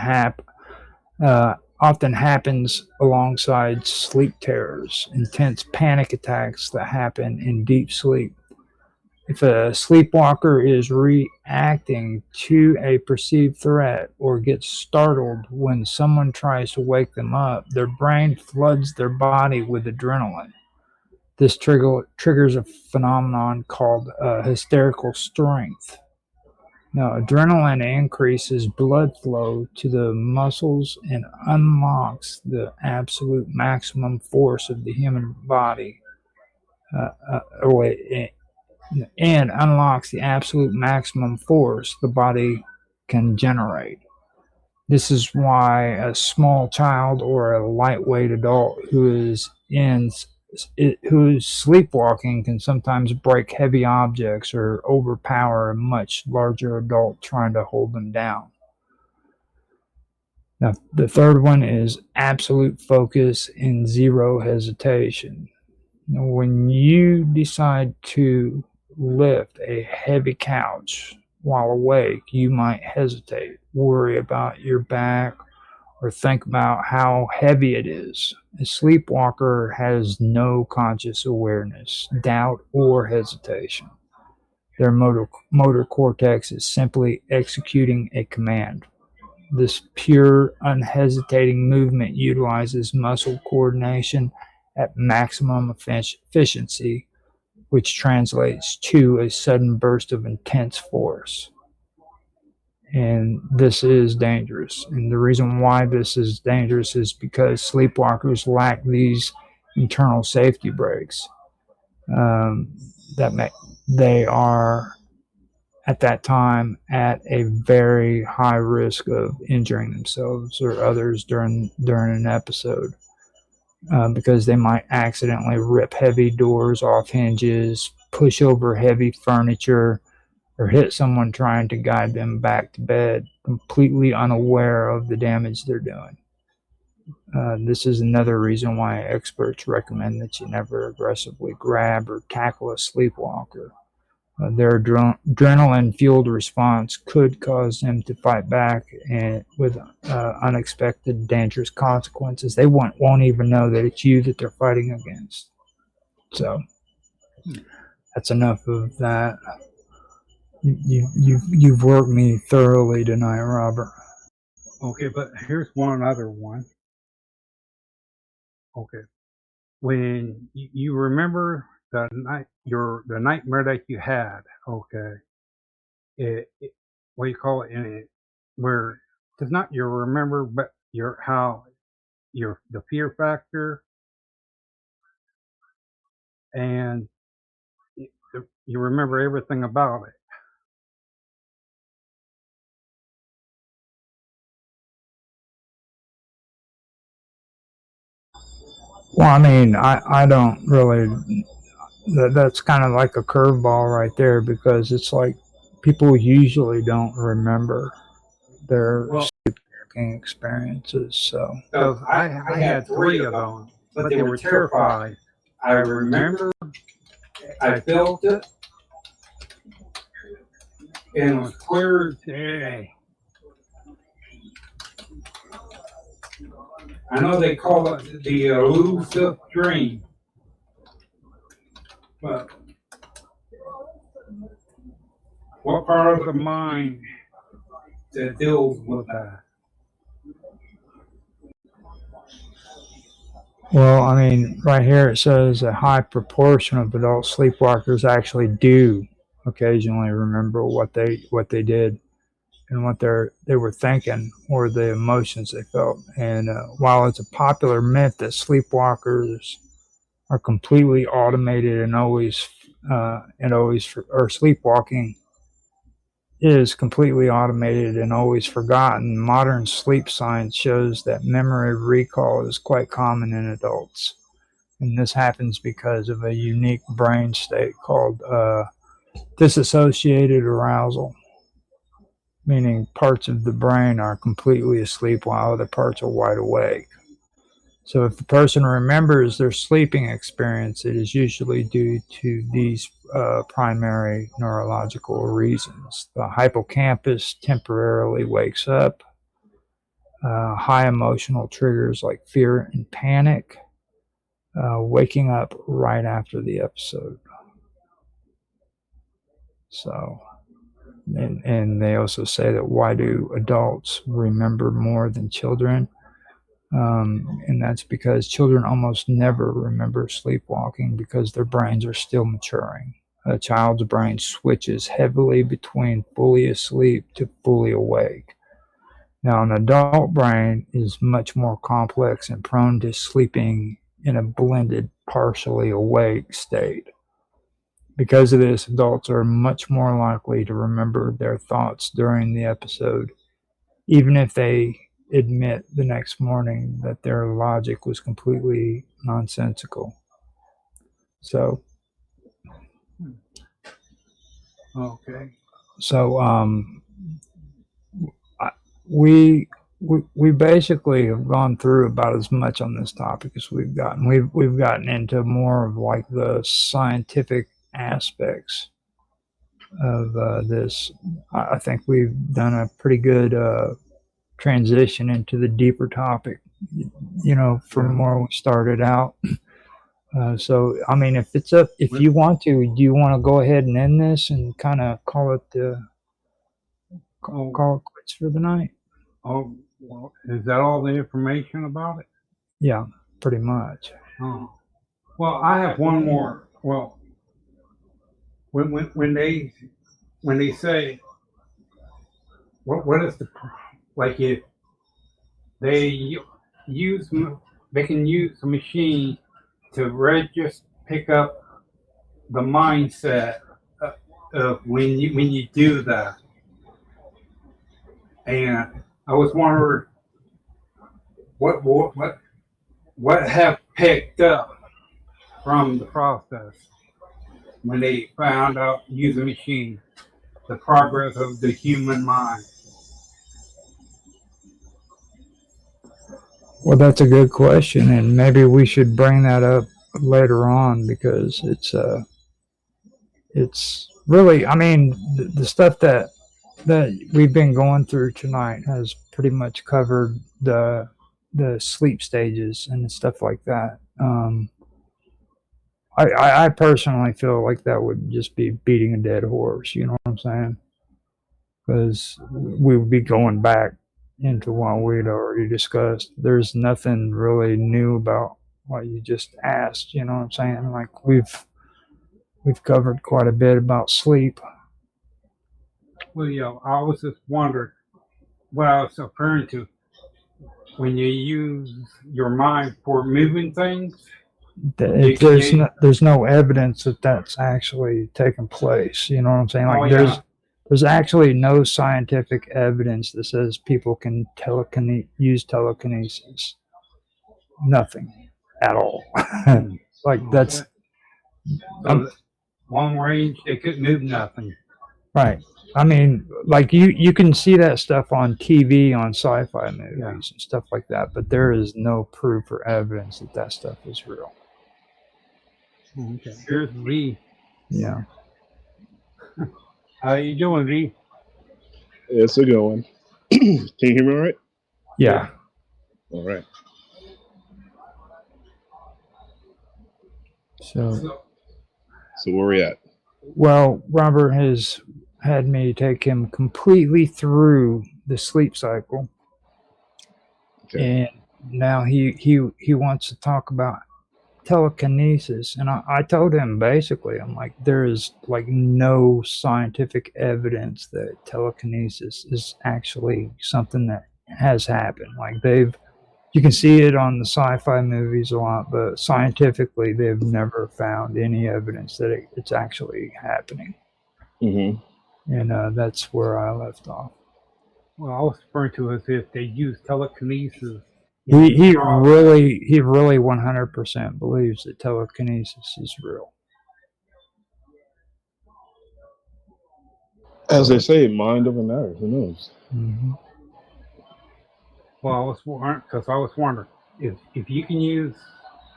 happens alongside sleep terrors, intense panic attacks that happen in deep sleep. If a sleepwalker is reacting to a perceived threat or gets startled when someone tries to wake them up, their brain floods their body with adrenaline. This triggers a phenomenon called hysterical strength. Now, adrenaline increases blood flow to the muscles and unlocks the absolute maximum force of the human body. Uh, uh, wait, and unlocks the absolute maximum force the body can generate. This is why a small child or a lightweight adult who is sleepwalking can sometimes break heavy objects or overpower a much larger adult trying to hold them down. Now, the third one is absolute focus and zero hesitation. Now, when you decide to lift a heavy couch while awake, you might hesitate, worry about your back, or think about how heavy it is. A sleepwalker has no conscious awareness, doubt, or hesitation. Their motor cortex is simply executing a command. This pure, unhesitating movement utilizes muscle coordination at maximum efficiency, which translates to a sudden burst of intense force. And this is dangerous. And the reason why this is dangerous is because sleepwalkers lack these internal safety brakes. Um, they are at that time at a very high risk of injuring themselves or others during an episode, because they might accidentally rip heavy doors off hinges, push over heavy furniture, or hit someone trying to guide them back to bed, completely unaware of the damage they're doing. This is another reason why experts recommend that you never aggressively grab or tackle a sleepwalker. Their adrenaline-fueled response could cause them to fight back and with unexpected, dangerous consequences. They won't even know that it's you that they're fighting against. So that's enough of that. You've worked me thoroughly tonight, Robert. Okay, but here's one other one. Okay, when you remember the nightmare that you had. Okay, what do you call it? Where it's not your remember, but the fear factor, and you remember everything about it. Well, I mean, I don't really. That's kind of like a curveball right there, because it's like people usually don't remember their sleepwalking experiences. So I had three of them, but they were terrified. I remember I felt it, and it was clear as day. I know they call it the elusive dream, but what part of the mind that deals with that? well, I mean, right here it says a high proportion of adult sleepwalkers actually do occasionally remember what they did and what they were thinking or the emotions they felt. And while it's a popular myth that sleepwalkers are completely automated and always or sleepwalking is completely automated and always forgotten, modern sleep science shows that memory recall is quite common in adults. And this happens because of a unique brain state called disassociated arousal, meaning parts of the brain are completely asleep while other parts are wide awake. So if the person remembers their sleeping experience, it is usually due to these primary neurological reasons. The hippocampus temporarily wakes up. High emotional triggers like fear and panic, waking up right after the episode. So, and they also say that why do adults remember more than children? And that's because children almost never remember sleepwalking because their brains are still maturing. A child's brain switches heavily between fully asleep to fully awake. Now, an adult brain is much more complex and prone to sleeping in a blended, partially awake state. Because of this, adults are much more likely to remember their thoughts during the episode, even if they admit the next morning that their logic was completely nonsensical. So, Okay. so we we basically have gone through about as much on this topic as we've gotten. We've gotten into more of like the scientific aspects of this. I think we've done a pretty good transition into the deeper topic, from where we started out. So, I mean, if you want to, do you want to go ahead and end this and kind of call it quits for the night? Oh, well, is that all the information about it? Yeah, pretty much. Oh. Well, I have one more. Well, when they say what is like if they use they can use a machine to just pick up the mindset of when you do that, and I was wondering what have picked up from the process when they found out using machine the progress of the human mind. Well, that's a good question, and maybe we should bring that up later on because it's really, I mean, the stuff that we've been going through tonight has pretty much covered the sleep stages and stuff like that. I personally feel like that would just be beating a dead horse. You know what I'm saying? Because we would be going back into what we'd already discussed. There's nothing really new about what you just asked. You know what I'm saying? Like we've covered quite a bit about sleep. Well, I was just wondering what I was referring to when you use your mind for moving things. There's no evidence that that's actually taken place. You know what I'm saying? Like there's actually no scientific evidence that says people can use telekinesis. Nothing at all. Like that's long range. They couldn't move nothing. Right. I mean, like you can see that stuff on TV, on sci-fi movies and stuff like that, but there is no proof or evidence that that stuff is real. Okay. Here's Lee. Yeah. How you doing, Lee? It's a good one. Can you hear me all right? Yeah. All right. So where are we at? Well, Robert has had me take him completely through the sleep cycle. Okay. And now he wants to talk about telekinesis, and I told him basically, I'm like, there is like no scientific evidence that telekinesis is actually something that has happened. Like you can see it on the sci-fi movies a lot, but scientifically they've never found any evidence that it's actually happening. Mm-hmm. And that's where I left off. Well, I was referring to as if they use telekinesis. He really 100% believes that telekinesis is real. As they say, mind over matter. Who knows? Mm-hmm. Well, I was wondering if you can use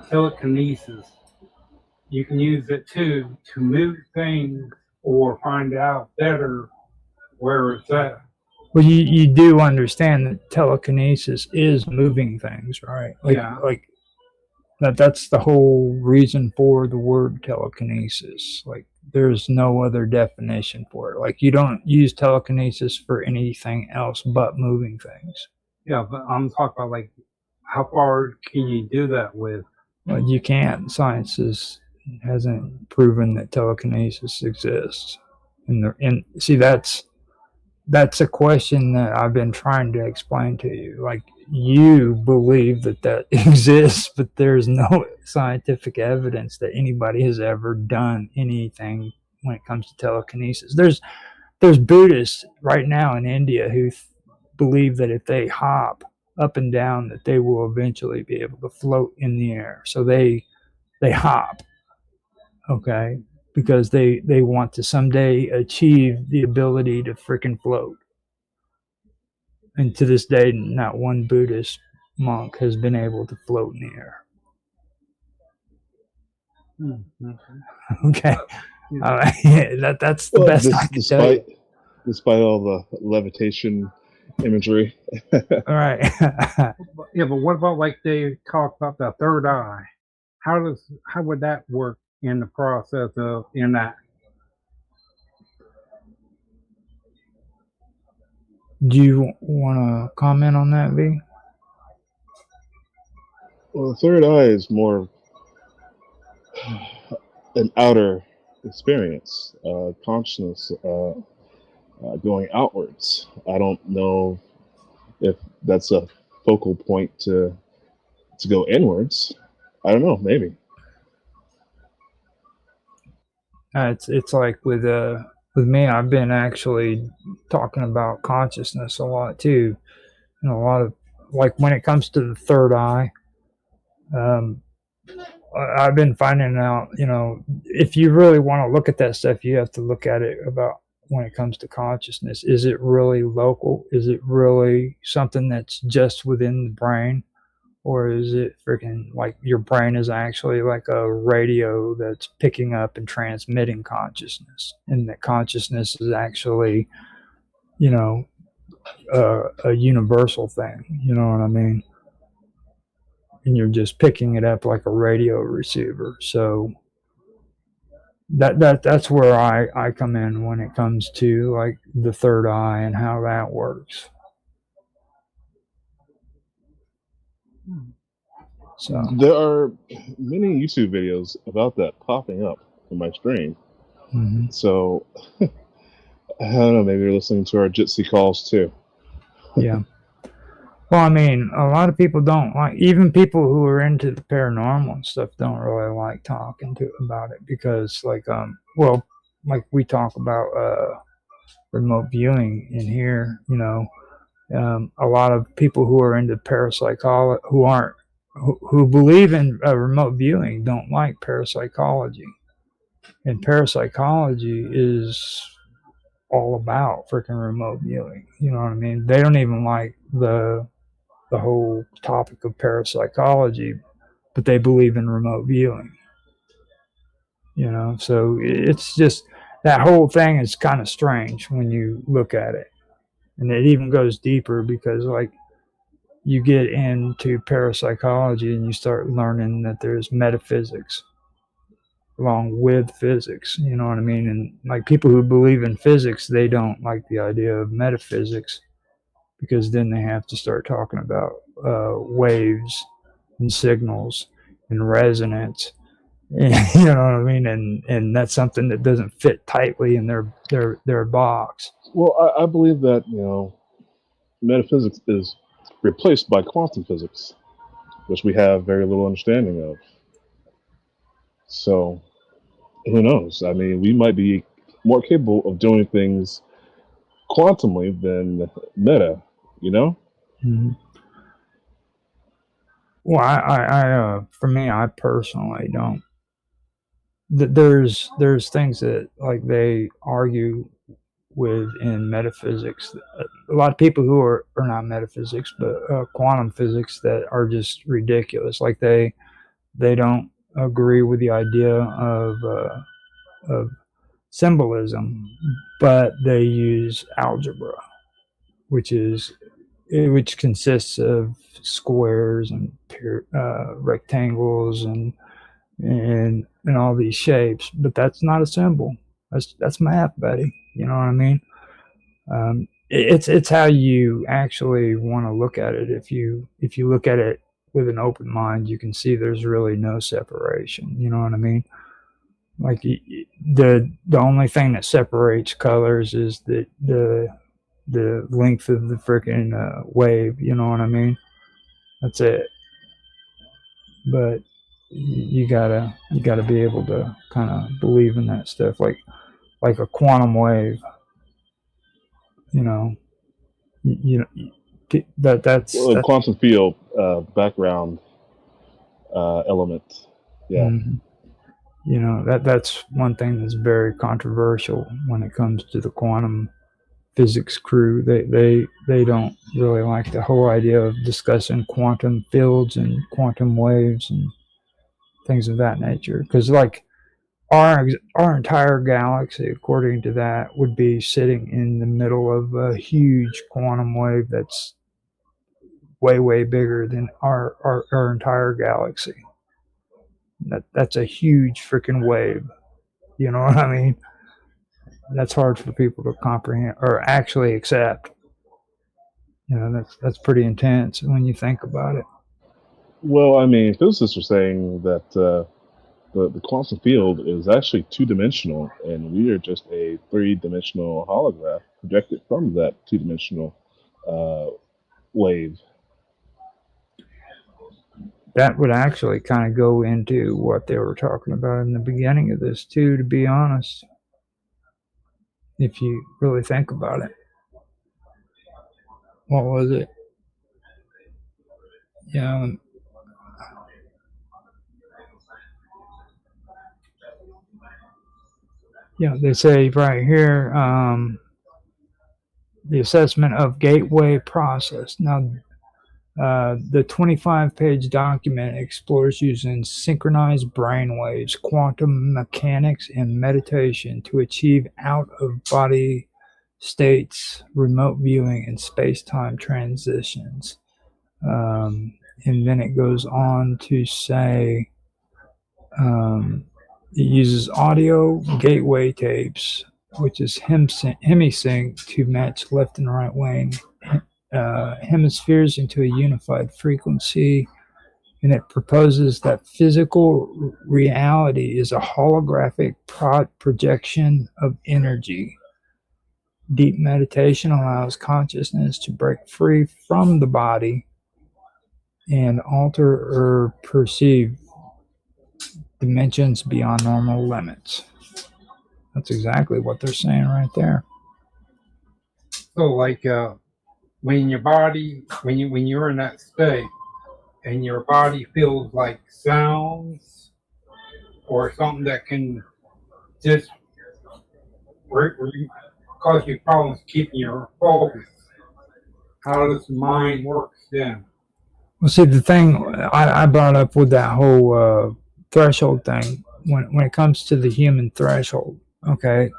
telekinesis, you can use it too to move things or find out better where it's at. Well, you do understand that telekinesis is moving things, right? Like that's the whole reason for the word telekinesis. Like there's no other definition for it. Like you don't use telekinesis for anything else but moving things. Yeah, but I'm talking about like how far can you do that with? Well, you can't. Science hasn't proven that telekinesis exists. And see, that's a question that I've been trying to explain to you. Like you believe that exists, but there's no scientific evidence that anybody has ever done anything when it comes to telekinesis. There's Buddhists right now in India who believe that if they hop up and down, that they will eventually be able to float in the air. So they hop, okay, because they want to someday achieve the ability to freaking float. And to this day, not one Buddhist monk has been able to float in the air. Mm-hmm. Okay. That's the best I can tell you. Despite all the levitation imagery. All right. Yeah, but what about like they talk about the third eye? How would that work in the process of in that? Do you want to comment on that, V? Well, the third eye is more an outer experience, consciousness going outwards. I don't know if that's a focal point to go inwards. I don't know, maybe. It's like with me, I've been actually talking about consciousness a lot too, and a lot of like when it comes to the third eye. Um, I've been finding out, if you really want to look at that stuff, you have to look at it about when it comes to consciousness. Is it really local? Is it really something that's just within the brain? Or is it freaking like your brain is actually like a radio that's picking up and transmitting consciousness? And that consciousness is actually, you know, a universal thing. You know what I mean? And you're just picking it up like a radio receiver. So that's where I come in when it comes to like the third eye and how that works. So there are many YouTube videos about that popping up in my stream. mm-hmm. So I don't know, maybe you're listening to our Jitsi calls too. Yeah. Well, I mean, a lot of people don't like, even people who are into the paranormal and stuff don't really like talking about it because, like, like we talk about remote viewing in here, a lot of people who are into parapsychology, who believe in remote viewing, don't like parapsychology, and parapsychology is all about freaking remote viewing. You know what I mean? They don't even like the whole topic of parapsychology, but they believe in remote viewing. So it's just that whole thing is kind of strange when you look at it, and it even goes deeper because like you get into parapsychology and you start learning that there's metaphysics along with physics. You know what I mean? And like people who believe in physics, they don't like the idea of metaphysics because then they have to start talking about waves and signals and resonance. You know what I mean? And that's something that doesn't fit tightly in their box. Well, I believe that metaphysics is replaced by quantum physics, which we have very little understanding of. So who knows? I mean, we might be more capable of doing things quantumly than meta, Mm-hmm. Well, I for me, I personally don't. There's things that like they argue with in metaphysics. A lot of people who are not metaphysics, but quantum physics that are just ridiculous. Like they don't agree with the idea of symbolism, but they use algebra, which consists of squares and rectangles and all these shapes. But that's not a symbol. That's math, buddy. You know what I mean? It's how you actually want to look at it. If you look at it with an open mind, you can see there's really no separation. You know what I mean? Like the only thing that separates colors is the length of the freaking wave. You know what I mean? That's it. But you gotta be able to kind of believe in that stuff, like a quantum wave. That's well, quantum field background element. Yeah. Mm-hmm. That's one thing that's very controversial when it comes to the quantum physics crew. They don't really like the whole idea of discussing quantum fields and quantum waves and things of that nature. Because like our entire galaxy, according to that, would be sitting in the middle of a huge quantum wave that's way bigger than our entire galaxy. That's a huge freaking wave. You know what I mean? That's hard for people to comprehend or actually accept. You know, that's pretty intense when you think about it. Well, I mean, physicists are saying that the quantum field is actually two-dimensional, and we are just a three-dimensional holograph projected from that two-dimensional uh, wave. That would actually kind of go into what they were talking about in the beginning of this too, to be honest, if you really think about it. What was it? Yeah, they say right here, the assessment of gateway process. Now, the 25-page document explores using synchronized brainwaves, quantum mechanics, and meditation to achieve out-of-body states, remote viewing, and space-time transitions. And then it goes on to say it uses audio gateway tapes, which is hemisync to match left and right wing hemispheres into a unified frequency. And it proposes that physical reality is a holographic projection of energy. Deep meditation allows consciousness to break free from the body and alter or perceive dimensions beyond normal limits. That's exactly what they're saying right there. So, like, when you're in that state, and your body feels like sounds or something that can just cause you problems keeping your focus. How does the mind work then? Well, see, the thing I brought up with that whole threshold thing, when it comes to the human threshold, okay,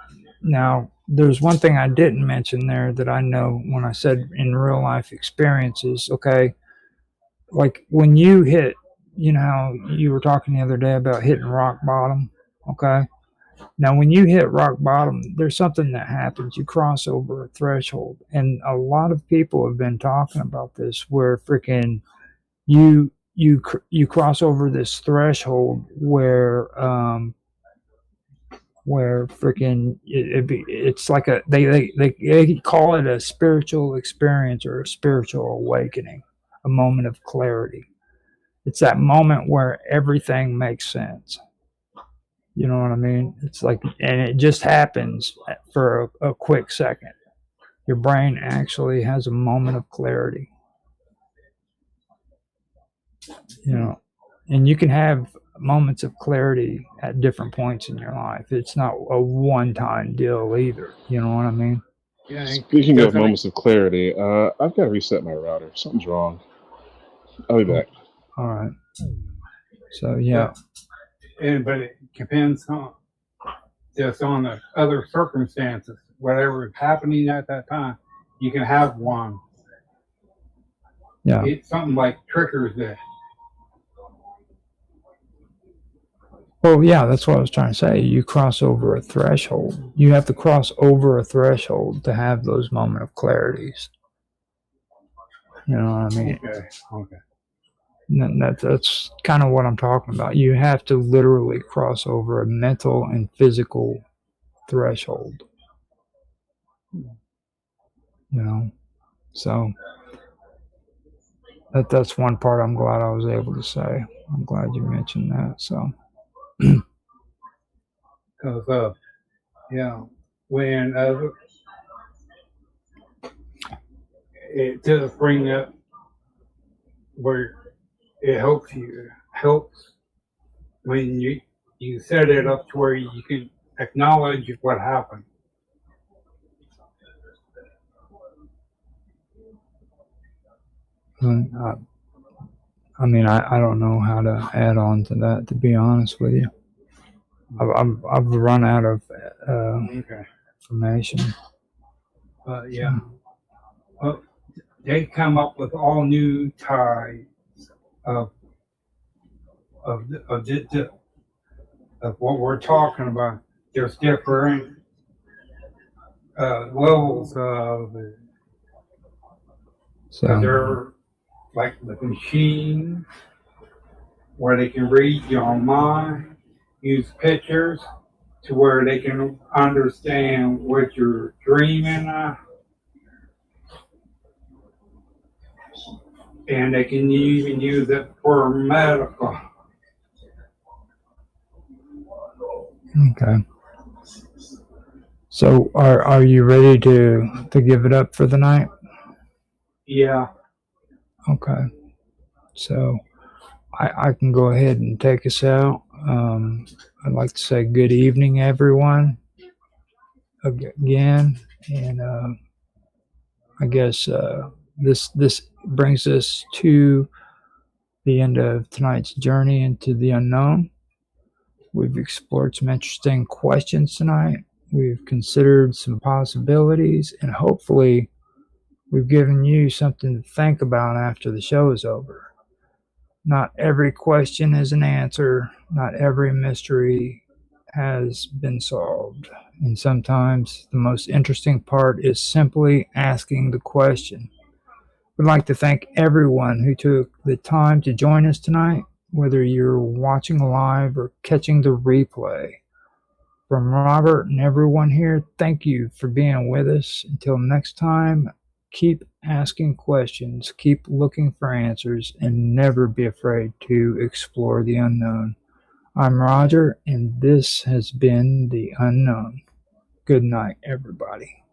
now there's one thing I didn't mention there that I know when I said in real life experiences, okay, like when you hit, you know how you were talking the other day about hitting rock bottom, okay? Now, when you hit rock bottom, there's something that happens. You cross over a threshold, and a lot of people have been talking about this, where freaking you cross over this threshold where freaking it's like they call it a spiritual experience or a spiritual awakening, a moment of clarity. It's that moment where everything makes sense. You know what I mean? It's like, and it just happens for a quick second. Your brain actually has a moment of clarity. You know, and you can have moments of clarity at different points in your life. It's not a one-time deal either. You know what I mean? Yeah. Speaking of moments of clarity, I've got to reset my router. Something's wrong. I'll be back. All right. So yeah. But it depends on just on the other circumstances, whatever is happening at that time. You can have one. Yeah. It's something like triggers that. Well, yeah, that's what I was trying to say. You cross over a threshold. You have to cross over a threshold to have those moment of clarities. You know what I mean? Okay. And that's kind of what I'm talking about. You have to literally cross over a mental and physical threshold. You know, so that's one part I'm glad I was able to say. I'm glad you mentioned that. So, because when it does bring up where it helps when you set it up to where you can acknowledge what happened. I mean, I don't know how to add on to that, to be honest with you. I've run out of Okay. information. Yeah. They come up with all new types of of of what we're talking about. There's different levels of it. So they're like the machine where they can read your mind, use pictures to where they can understand what you're dreaming of. And they can even use it for medical. Okay. So are you ready to give it up for the night? Yeah. Okay. So I can go ahead and take us out. I'd like to say good evening, everyone, again, and I guess this brings us to the end of tonight's journey into the unknown. We've explored some interesting questions tonight. We've considered some possibilities, and hopefully, we've given you something to think about after the show is over. Not every question is an answer, not every mystery has been solved. And sometimes the most interesting part is simply asking the question. We'd like to thank everyone who took the time to join us tonight, whether you're watching live or catching the replay. From Robert and everyone here, thank you for being with us. Until next time, keep asking questions, keep looking for answers, and never be afraid to explore the unknown. I'm Roger, and this has been The Unknown. Good night, everybody.